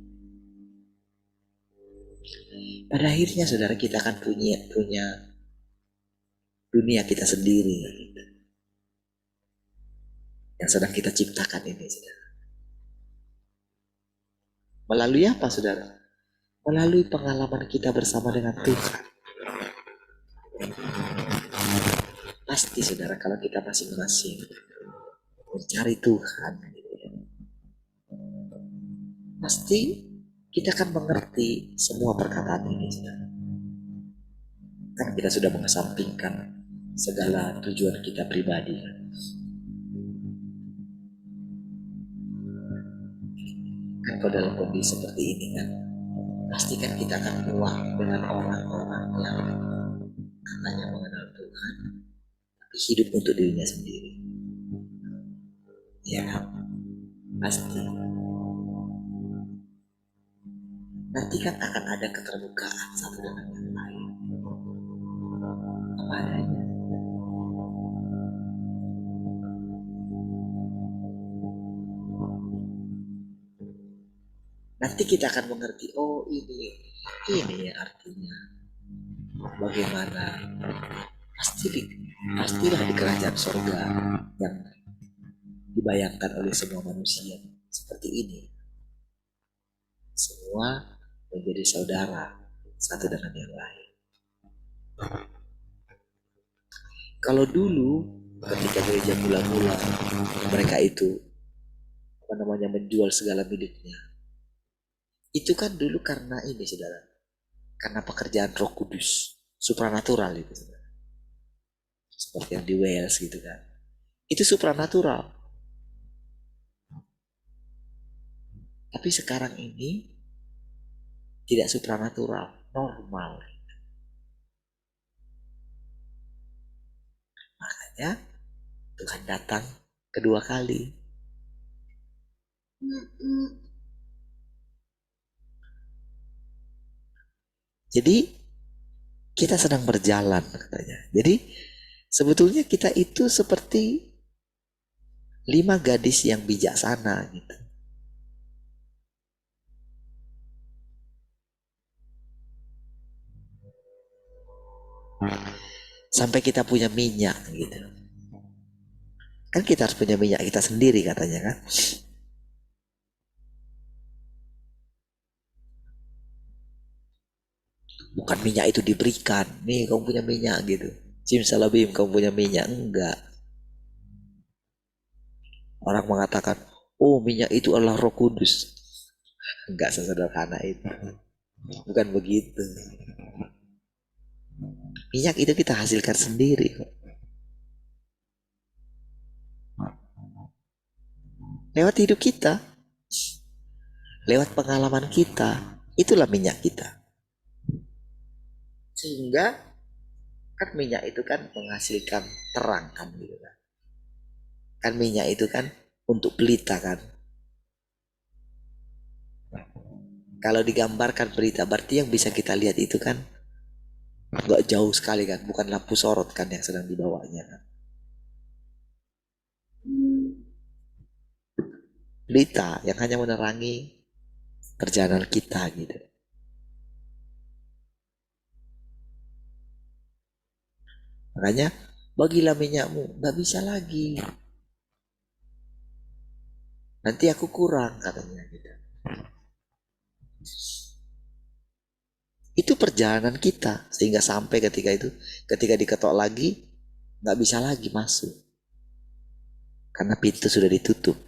Pada akhirnya saudara, kita akan punya dunia kita sendiri yang sedang kita ciptakan ini, saudara. Melalui apa, saudara? Melalui pengalaman kita bersama dengan Tuhan. Pasti saudara, kalau kita masing-masing mencari Tuhan, pasti kita akan mengerti semua perkataan ini, saudara. Kan kita sudah mengesampingkan segala tujuan kita pribadi. Kan kalau dalam kondisi seperti ini kan, pasti kan kita akan muak dengan orang-orang yang katanya mengenal Tuhan, tapi hidup untuk dirinya sendiri. Ya kan? Pasti. Nanti kan akan ada keterbukaan satu dengan yang lain. Apa adanya. Nanti kita akan mengerti, oh ini ya artinya. Bagaimana pastilah di kerajaan surga yang dibayangkan oleh semua manusia seperti ini. Semua menjadi saudara satu dengan yang lain. Kalau dulu ketika gereja mula-mula mereka itu menjual segala miliknya, itu kan dulu karena ini saudara, karena pekerjaan Roh Kudus supranatural itu saudara. Seperti yang di Wales gitu kan, itu supranatural. Tapi sekarang ini tidak supranatural, normal. Makanya Tuhan datang kedua kali. Jadi kita sedang berjalan katanya. Jadi sebetulnya kita itu seperti 5 gadis yang bijaksana gitu. Sampai kita punya minyak gitu. Kan kita harus punya minyak kita sendiri katanya kan. Bukan minyak itu diberikan. Nih kamu punya minyak gitu. Simsalabim kamu punya minyak. Enggak. Orang mengatakan, oh minyak itu adalah Roh Kudus. Enggak sesederhana itu. Bukan begitu. Minyak itu kita hasilkan sendiri kok. Lewat hidup kita. Lewat pengalaman kita. Itulah minyak kita. Sehingga kan minyak itu kan menghasilkan terang kan gitu kan. Kan minyak itu kan untuk pelita kan. Kalau digambarkan pelita berarti yang bisa kita lihat itu kan nggak jauh sekali kan, bukan lampu sorot kan yang sedang dibawanya kan. Pelita yang hanya menerangi perjalanan kita gitu. Makanya bagilah minyakmu, nggak bisa lagi. Nanti aku kurang katanya gitu. Itu perjalanan kita sehingga sampai ketika diketok lagi nggak bisa lagi masuk karena pintu sudah ditutup.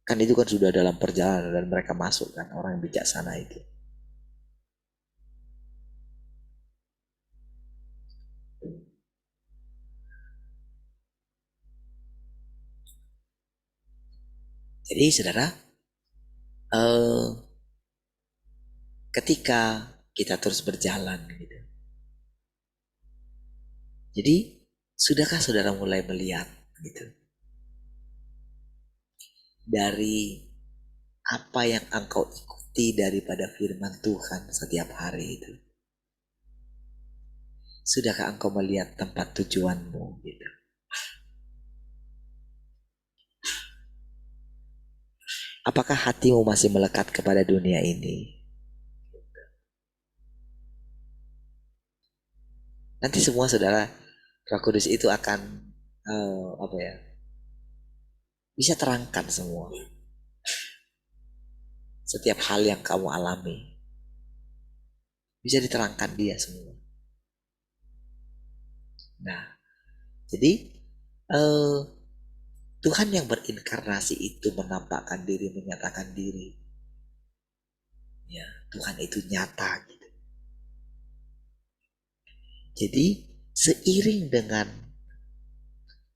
Kan itu kan sudah dalam perjalanan dan mereka masuk kan orang yang bijaksana itu. Jadi saudara, ketika kita terus berjalan gitu. Jadi sudahkah saudara mulai melihat gitu dari apa yang engkau ikuti daripada firman Tuhan setiap hari itu? Sudahkah engkau melihat tempat tujuanmu gitu? Apakah hatimu masih melekat kepada dunia ini? Nanti semua saudara, Roh Kudus itu akan bisa terangkan semua. Setiap hal yang kamu alami bisa diterangkan dia semua. Nah, jadi Tuhan yang berinkarnasi itu menampakkan diri, menyatakan diri. Ya, Tuhan itu nyata gitu. Jadi seiring dengan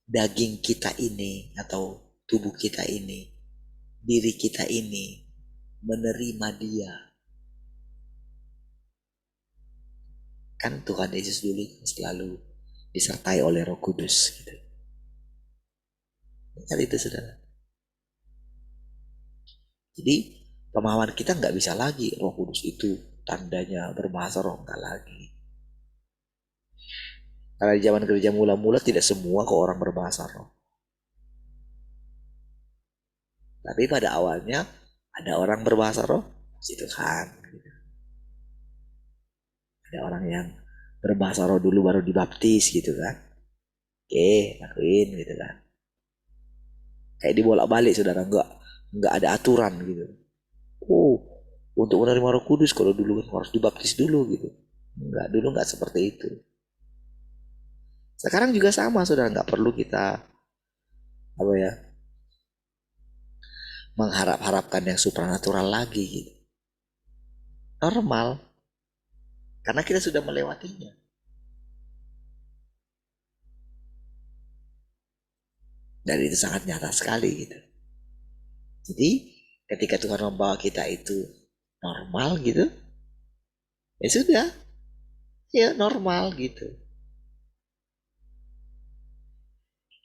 daging kita ini atau tubuh kita ini, diri kita ini menerima dia. Kan Tuhan Yesus dulu selalu disertai oleh Roh Kudus gitu. Kan itu saudara. Jadi pemahaman kita nggak bisa lagi Roh Kudus itu tandanya berbahasa roh, nggak lagi. Karena di zaman gereja mula-mula tidak semua kok orang berbahasa roh. Tapi pada awalnya ada orang berbahasa roh, puji Tuhan. Ada orang yang berbahasa roh dulu baru dibaptis gitu kan. Oke, lakuin gitu kan. Kayak dibolak-balik saudara, nggak ada aturan gitu. Oh, untuk menerima Roh Kudus kalau dulu kan harus dibaptis dulu gitu. Enggak, dulu nggak seperti itu. Sekarang juga sama saudara, nggak perlu kita apa ya mengharap-harapkan yang supranatural lagi gitu. Normal, karena kita sudah melewatinya. Dan itu sangat nyata sekali gitu. Jadi ketika Tuhan membawa kita itu normal gitu, ya sudah, ya normal gitu.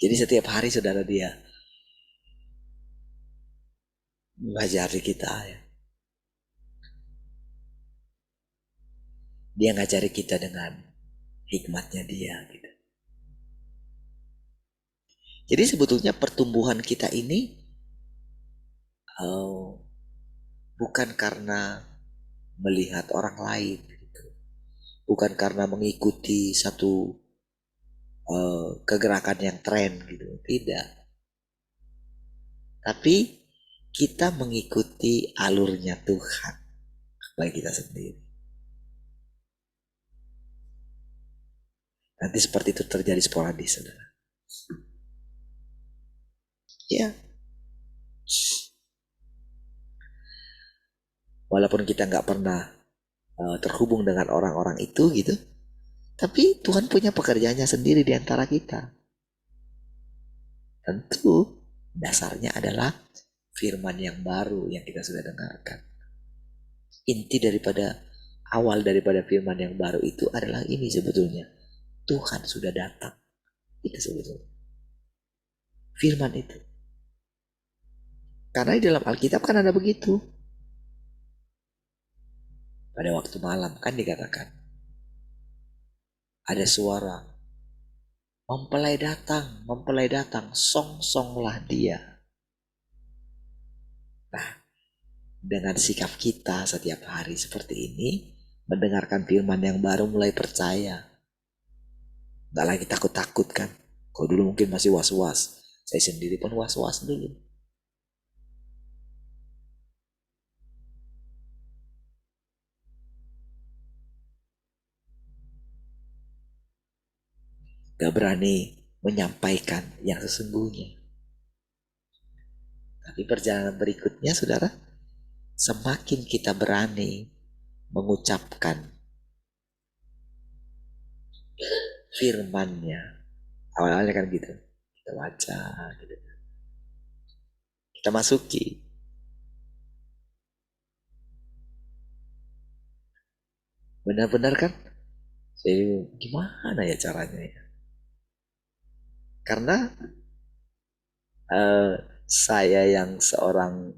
Jadi setiap hari saudara dia mengajari kita ya. Dia ngajari kita dengan hikmatnya dia gitu. Jadi sebetulnya pertumbuhan kita ini bukan karena melihat orang lain gitu. Bukan karena mengikuti satu kegerakan yang tren gitu. Tidak. Tapi kita mengikuti alurnya Tuhan bagi kita sendiri. Nanti seperti itu terjadi sporadis, saudara. Ya. Walaupun kita nggak pernah terhubung dengan orang-orang itu gitu, tapi Tuhan punya pekerjaannya sendiri di antara kita. Tentu dasarnya adalah firman yang baru yang kita sudah dengarkan. Inti daripada awal daripada firman yang baru itu adalah ini sebetulnya. Tuhan sudah datang. Itu sebetulnya. Firman itu. Karena di dalam Alkitab kan ada begitu. Pada waktu malam kan dikatakan. Ada suara. Mempelai datang, song-songlah dia. Nah, dengan sikap kita setiap hari seperti ini, mendengarkan firman yang baru mulai percaya. Gak lagi takut-takut kan. Kalau dulu mungkin masih was-was. Saya sendiri pun was-was dulu. Gak berani menyampaikan yang sesungguhnya. Tapi perjalanan berikutnya saudara, semakin kita berani mengucapkan firman-Nya. Awal-awalnya kan gitu. Kita baca gitu. Kita masuki. Benar-benar kan? Saya gimana ya caranya ya? Karena saya yang seorang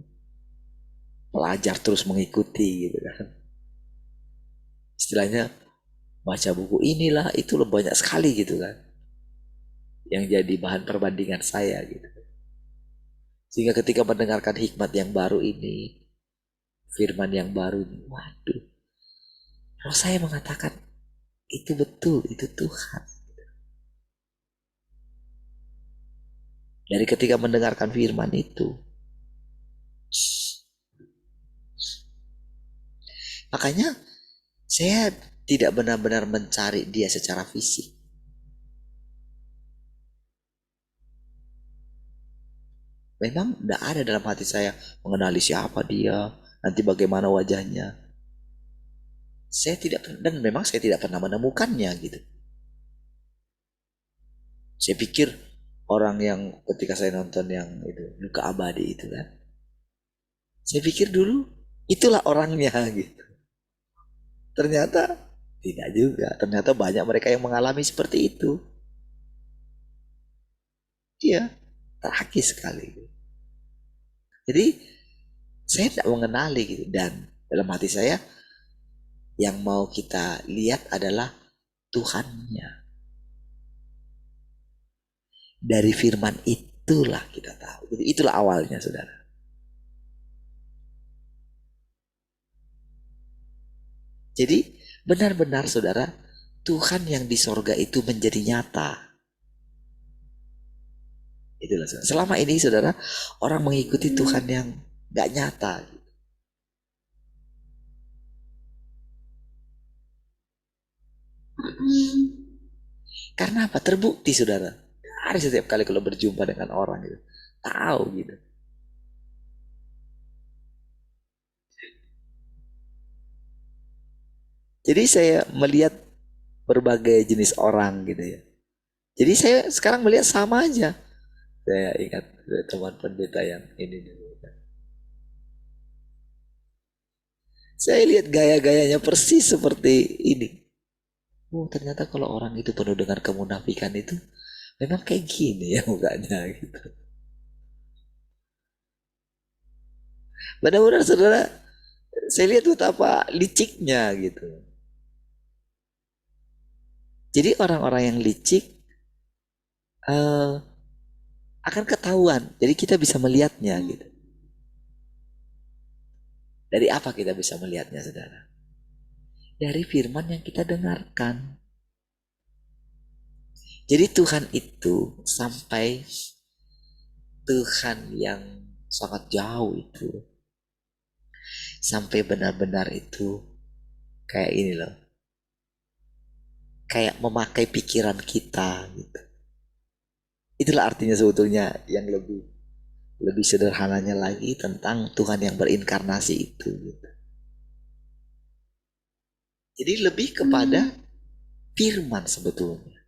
pelajar terus mengikuti gitu kan. Istilahnya baca buku inilah itu banyak sekali gitu kan. Yang jadi bahan perbandingan saya gitu. Sehingga ketika mendengarkan hikmat yang baru ini, firman yang baru ini, waduh. Kalau saya mengatakan itu betul, itu Tuhan. Dari ketika mendengarkan firman itu. Makanya saya tidak benar-benar mencari dia secara fisik. Memang tidak ada dalam hati saya mengenali siapa dia, nanti bagaimana wajahnya. Saya tidak dan memang saya tidak pernah menemukannya gitu. Saya pikir orang yang ketika saya nonton yang itu Luka Abadi itu kan, saya pikir dulu itulah orangnya gitu. Ternyata tidak juga. Ternyata banyak mereka yang mengalami seperti itu. Iya, tragis sekali. Jadi saya tidak mengenali gitu, dan dalam hati saya yang mau kita lihat adalah Tuhannya. Dari firman itulah kita tahu. Jadi itulah awalnya saudara. Jadi benar-benar saudara, Tuhan yang di sorga itu menjadi nyata. Itulah saudara. Selama ini saudara, orang mengikuti Tuhan yang gak nyata. Karena apa? Terbukti saudara. Hari setiap kali kalau berjumpa dengan orang itu, tahu gitu. Jadi saya melihat berbagai jenis orang gitu ya. Jadi saya sekarang melihat sama aja. Saya ingat teman pendeta yang ini. Saya lihat gaya-gayanya persis seperti ini. Oh ternyata kalau orang itu penuh dengan kemunafikan itu memang kayak gini ya mukanya gitu. Benar-benar saudara, saya lihat betapa liciknya gitu. Jadi orang-orang yang licik akan ketahuan. Jadi kita bisa melihatnya gitu. Dari apa kita bisa melihatnya saudara? Dari firman yang kita dengarkan. Jadi Tuhan itu sampai Tuhan yang sangat jauh itu. Sampai benar-benar itu kayak ini loh. Kayak memakai pikiran kita gitu. Itulah artinya sebetulnya yang lebih sederhananya lagi tentang Tuhan yang berinkarnasi itu gitu. Jadi lebih kepada firman sebetulnya.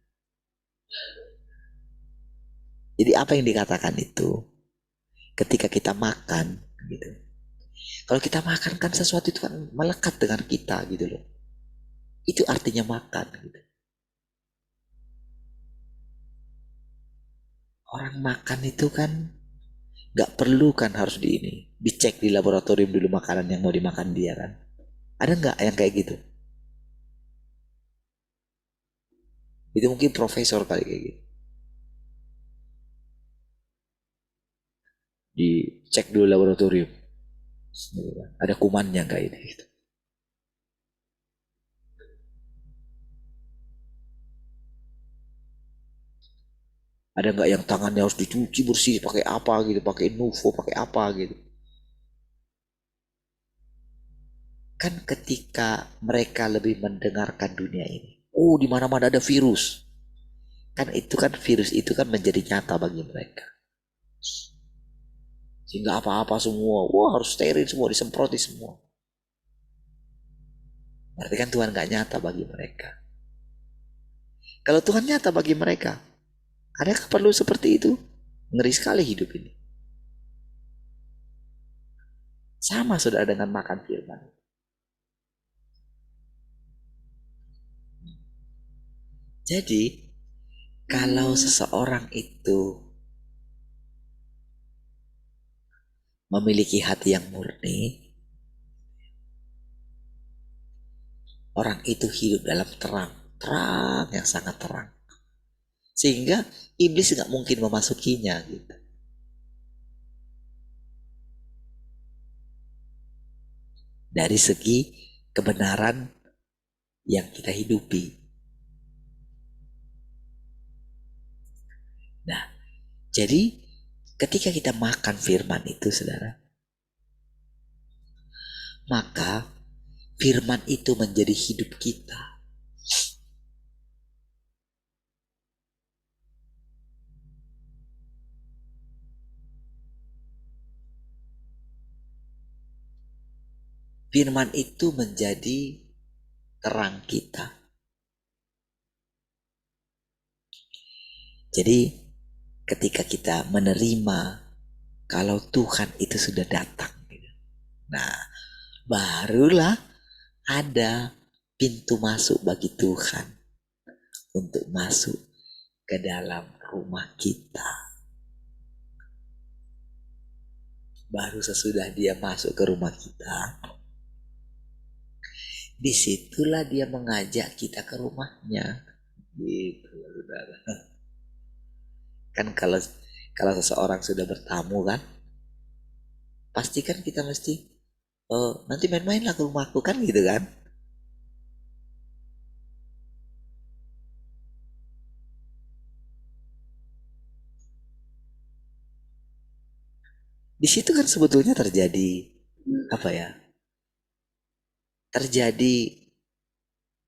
Jadi apa yang dikatakan itu? Ketika kita makan gitu. Kalau kita makan kan sesuatu itu kan melekat dengan kita gitu loh. Itu artinya makan gitu. Orang makan itu kan gak perlu kan harus dicek di laboratorium dulu makanan yang mau dimakan dia kan. Ada nggak yang kayak gitu? Itu mungkin profesor kali kayak gitu. Dicek dulu laboratorium. Ada kumannya nggak ini? Gitu. Ada nggak yang tangannya harus dicuci bersih pakai apa gitu, pakai Nuvo, pakai apa gitu. Kan ketika mereka lebih mendengarkan dunia ini, oh di mana-mana ada virus. Kan itu kan virus itu kan menjadi nyata bagi mereka. Sehingga apa-apa semua, wah harus steril semua, disemproti semua. Berarti kan Tuhan gak nyata bagi mereka. Kalau Tuhan nyata bagi mereka, adakah perlu seperti itu? Ngeri sekali hidup ini. Sama saudara dengan makan firman. Jadi, kalau seseorang itu memiliki hati yang murni, orang itu hidup dalam terang. Terang yang sangat terang. Sehingga iblis gak mungkin memasukinya gitu. Dari segi kebenaran yang kita hidupi. Nah, jadi ketika kita makan firman itu saudara, maka firman itu menjadi hidup kita. Firman itu menjadi terang kita. Jadi ketika kita menerima kalau Tuhan itu sudah datang, nah barulah ada pintu masuk bagi Tuhan untuk masuk ke dalam rumah kita. Baru sesudah dia masuk ke rumah kita, disitulah dia mengajak kita ke rumahnya. Gitu, saudara. Kan kalau seseorang sudah bertamu kan, pasti kan kita mesti nanti main-main lah ke rumahku kan gitu kan. Di situ kan sebetulnya terjadi apa ya? Terjadi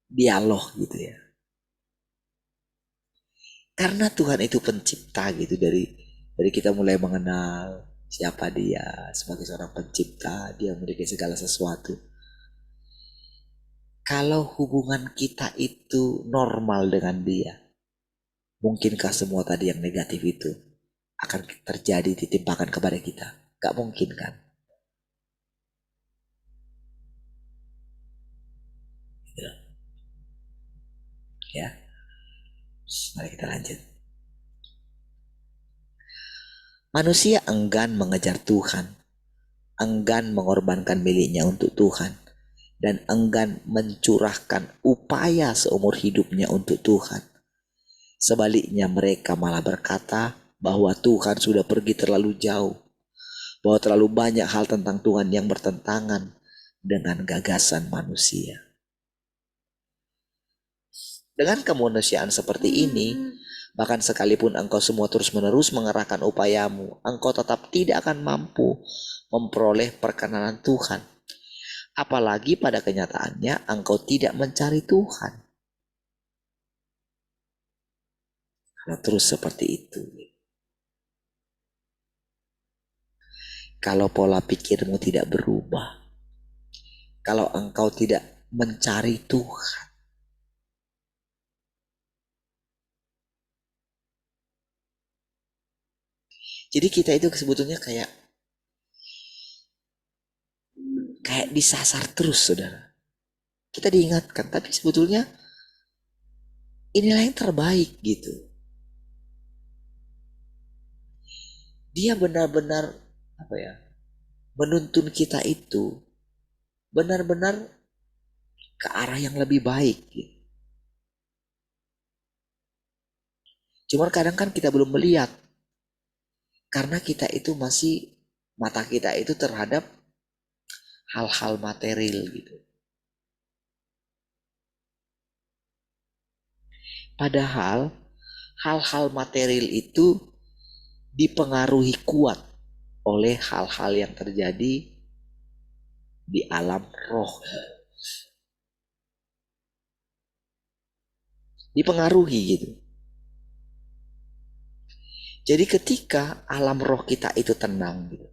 dialog gitu ya. Karena Tuhan itu pencipta gitu, dari kita mulai mengenal siapa Dia sebagai seorang pencipta, Dia memiliki segala sesuatu. Kalau hubungan kita itu normal dengan Dia, mungkinkah semua tadi yang negatif itu akan terjadi ditimpakan kepada kita? Gak mungkin kan? Gitu. Ya, mari kita lanjut. Manusia enggan mengejar Tuhan, enggan mengorbankan miliknya untuk Tuhan, dan enggan mencurahkan upaya seumur hidupnya untuk Tuhan. Sebaliknya mereka malah berkata bahwa Tuhan sudah pergi terlalu jauh, bahwa terlalu banyak hal tentang Tuhan yang bertentangan dengan gagasan manusia. Dengan kemanusiaan seperti ini, bahkan sekalipun engkau semua terus-menerus mengerahkan upayamu, engkau tetap tidak akan mampu memperoleh perkenanan Tuhan. Apalagi pada kenyataannya engkau tidak mencari Tuhan. Kalau terus seperti itu, kalau pola pikirmu tidak berubah, kalau engkau tidak mencari Tuhan, jadi kita itu sebetulnya kayak disasar terus, saudara. Kita diingatkan, tapi sebetulnya inilah yang terbaik gitu. Dia benar-benar apa ya, menuntun kita itu benar-benar ke arah yang lebih baik gitu. Cuman kadang kan kita belum melihat, karena kita itu masih, mata kita itu terhadap hal-hal material gitu. Padahal hal-hal material itu dipengaruhi kuat oleh hal-hal yang terjadi di alam roh. Dipengaruhi gitu. Jadi ketika alam roh kita itu tenang gitu,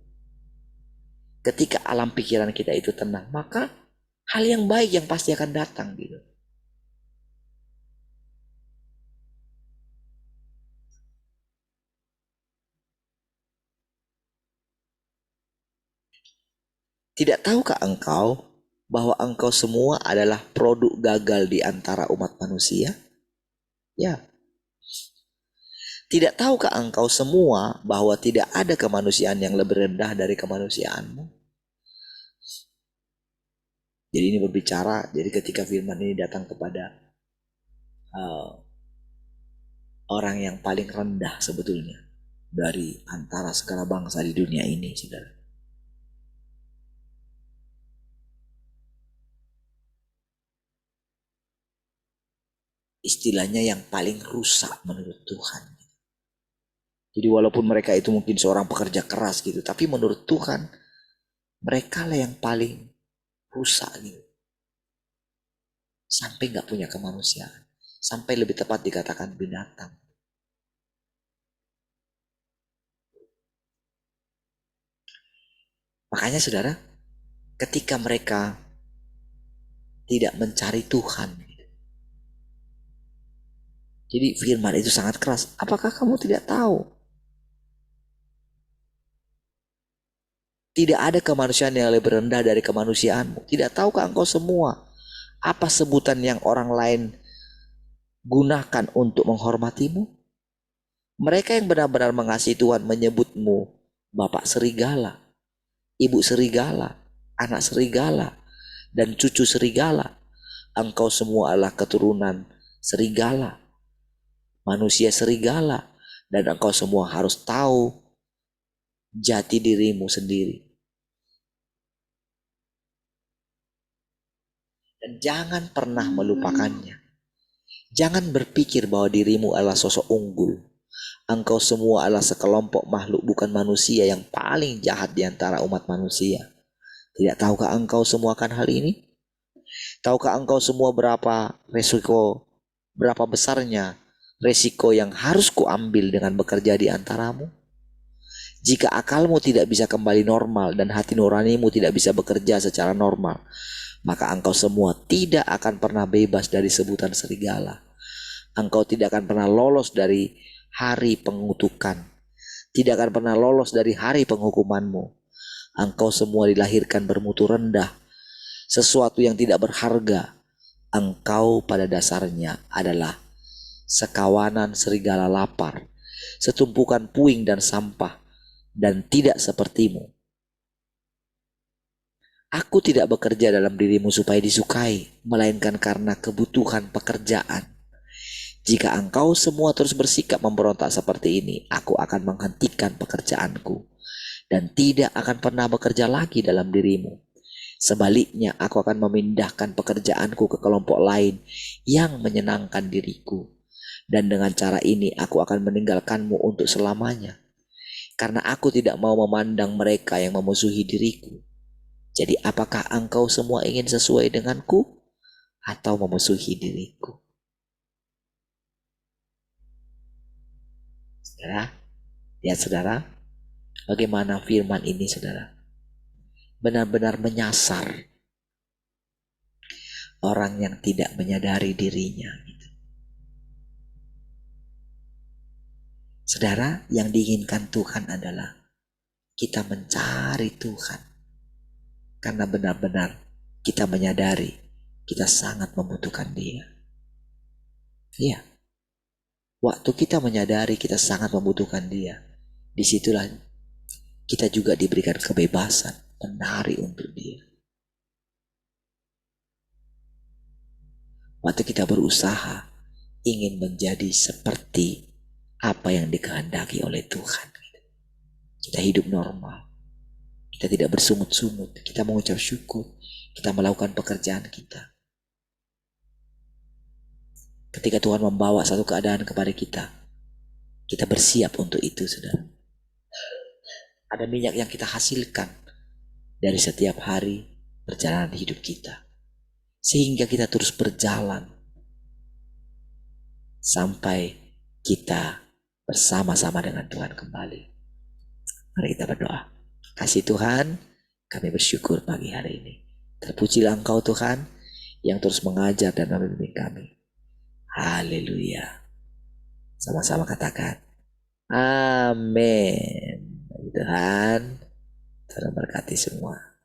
ketika alam pikiran kita itu tenang, maka hal yang baik yang pasti akan datang gitu. Tidak tahukah engkau bahwa engkau semua adalah produk gagal di antara umat manusia? Ya. Tidak tahukah engkau semua bahwa tidak ada kemanusiaan yang lebih rendah dari kemanusiaanmu? Jadi ini berbicara, jadi ketika firman ini datang kepada uh, orang yang paling rendah sebetulnya dari antara segala bangsa di dunia ini, saudara. Istilahnya yang paling rusak menurut Tuhan. Jadi walaupun mereka itu mungkin seorang pekerja keras gitu, tapi menurut Tuhan mereka lah yang paling rusak gitu. Sampai gak punya kemanusiaan. Sampai lebih tepat dikatakan binatang. Makanya saudara, ketika mereka tidak mencari Tuhan, jadi firman itu sangat keras. Apakah kamu tidak tahu? Tidak ada kemanusiaan yang lebih rendah dari kemanusiaanmu. Tidak tahukah engkau semua apa sebutan yang orang lain gunakan untuk menghormatimu? Mereka yang benar-benar mengasihi Tuhan menyebutmu Bapak Serigala, Ibu Serigala, anak serigala, dan cucu serigala. Engkau semua adalah keturunan serigala, manusia serigala, dan engkau semua harus tahu jati dirimu sendiri. Dan jangan pernah melupakannya. Jangan berpikir bahwa dirimu adalah sosok unggul. Engkau semua adalah sekelompok makhluk bukan manusia yang paling jahat di antara umat manusia. Tidak tahukah engkau semua akan hal ini? Tahukah engkau semua berapa besarnya resiko yang harus kuambil dengan bekerja di antaramu? Jika akalmu tidak bisa kembali normal dan hati nuranimu tidak bisa bekerja secara normal, maka engkau semua tidak akan pernah bebas dari sebutan serigala. Engkau tidak akan pernah lolos dari hari pengutukan. Tidak akan pernah lolos dari hari penghukumanmu. Engkau semua dilahirkan bermutu rendah, sesuatu yang tidak berharga. Engkau pada dasarnya adalah sekawanan serigala lapar, setumpukan puing dan sampah, dan tidak sepertimu. Aku tidak bekerja dalam dirimu supaya disukai, melainkan karena kebutuhan pekerjaan. Jika engkau semua terus bersikap memberontak seperti ini, aku akan menghentikan pekerjaanku dan tidak akan pernah bekerja lagi dalam dirimu. Sebaliknya, aku akan memindahkan pekerjaanku ke kelompok lain yang menyenangkan diriku. Dan dengan cara ini, aku akan meninggalkanmu untuk selamanya. Karena aku tidak mau memandang mereka yang memusuhi diriku. Jadi apakah engkau semua ingin sesuai denganku atau memusuhi diriku? Saudara, lihat saudara, bagaimana firman ini saudara benar-benar menyasar orang yang tidak menyadari dirinya. Saudara, yang diinginkan Tuhan adalah kita mencari Tuhan. Karena benar-benar kita menyadari kita sangat membutuhkan Dia. Iya. Waktu kita menyadari kita sangat membutuhkan Dia, disitulah kita juga diberikan kebebasan menari untuk Dia. Waktu kita berusaha ingin menjadi seperti apa yang dikehendaki oleh Tuhan, kita hidup normal, kita tidak bersungut-sungut, kita mengucap syukur, kita melakukan pekerjaan kita. Ketika Tuhan membawa satu keadaan kepada kita bersiap untuk itu, saudara. Ada minyak yang kita hasilkan dari setiap hari perjalanan hidup kita, sehingga kita terus berjalan sampai kita bersama-sama dengan Tuhan kembali. Mari kita berdoa. Kasih Tuhan, kami bersyukur pagi hari ini. Terpujilah Engkau Tuhan yang terus mengajar dan membimbing kami. Haleluya. Sama-sama katakan amin. Tuhan, Tuhan berkati semua.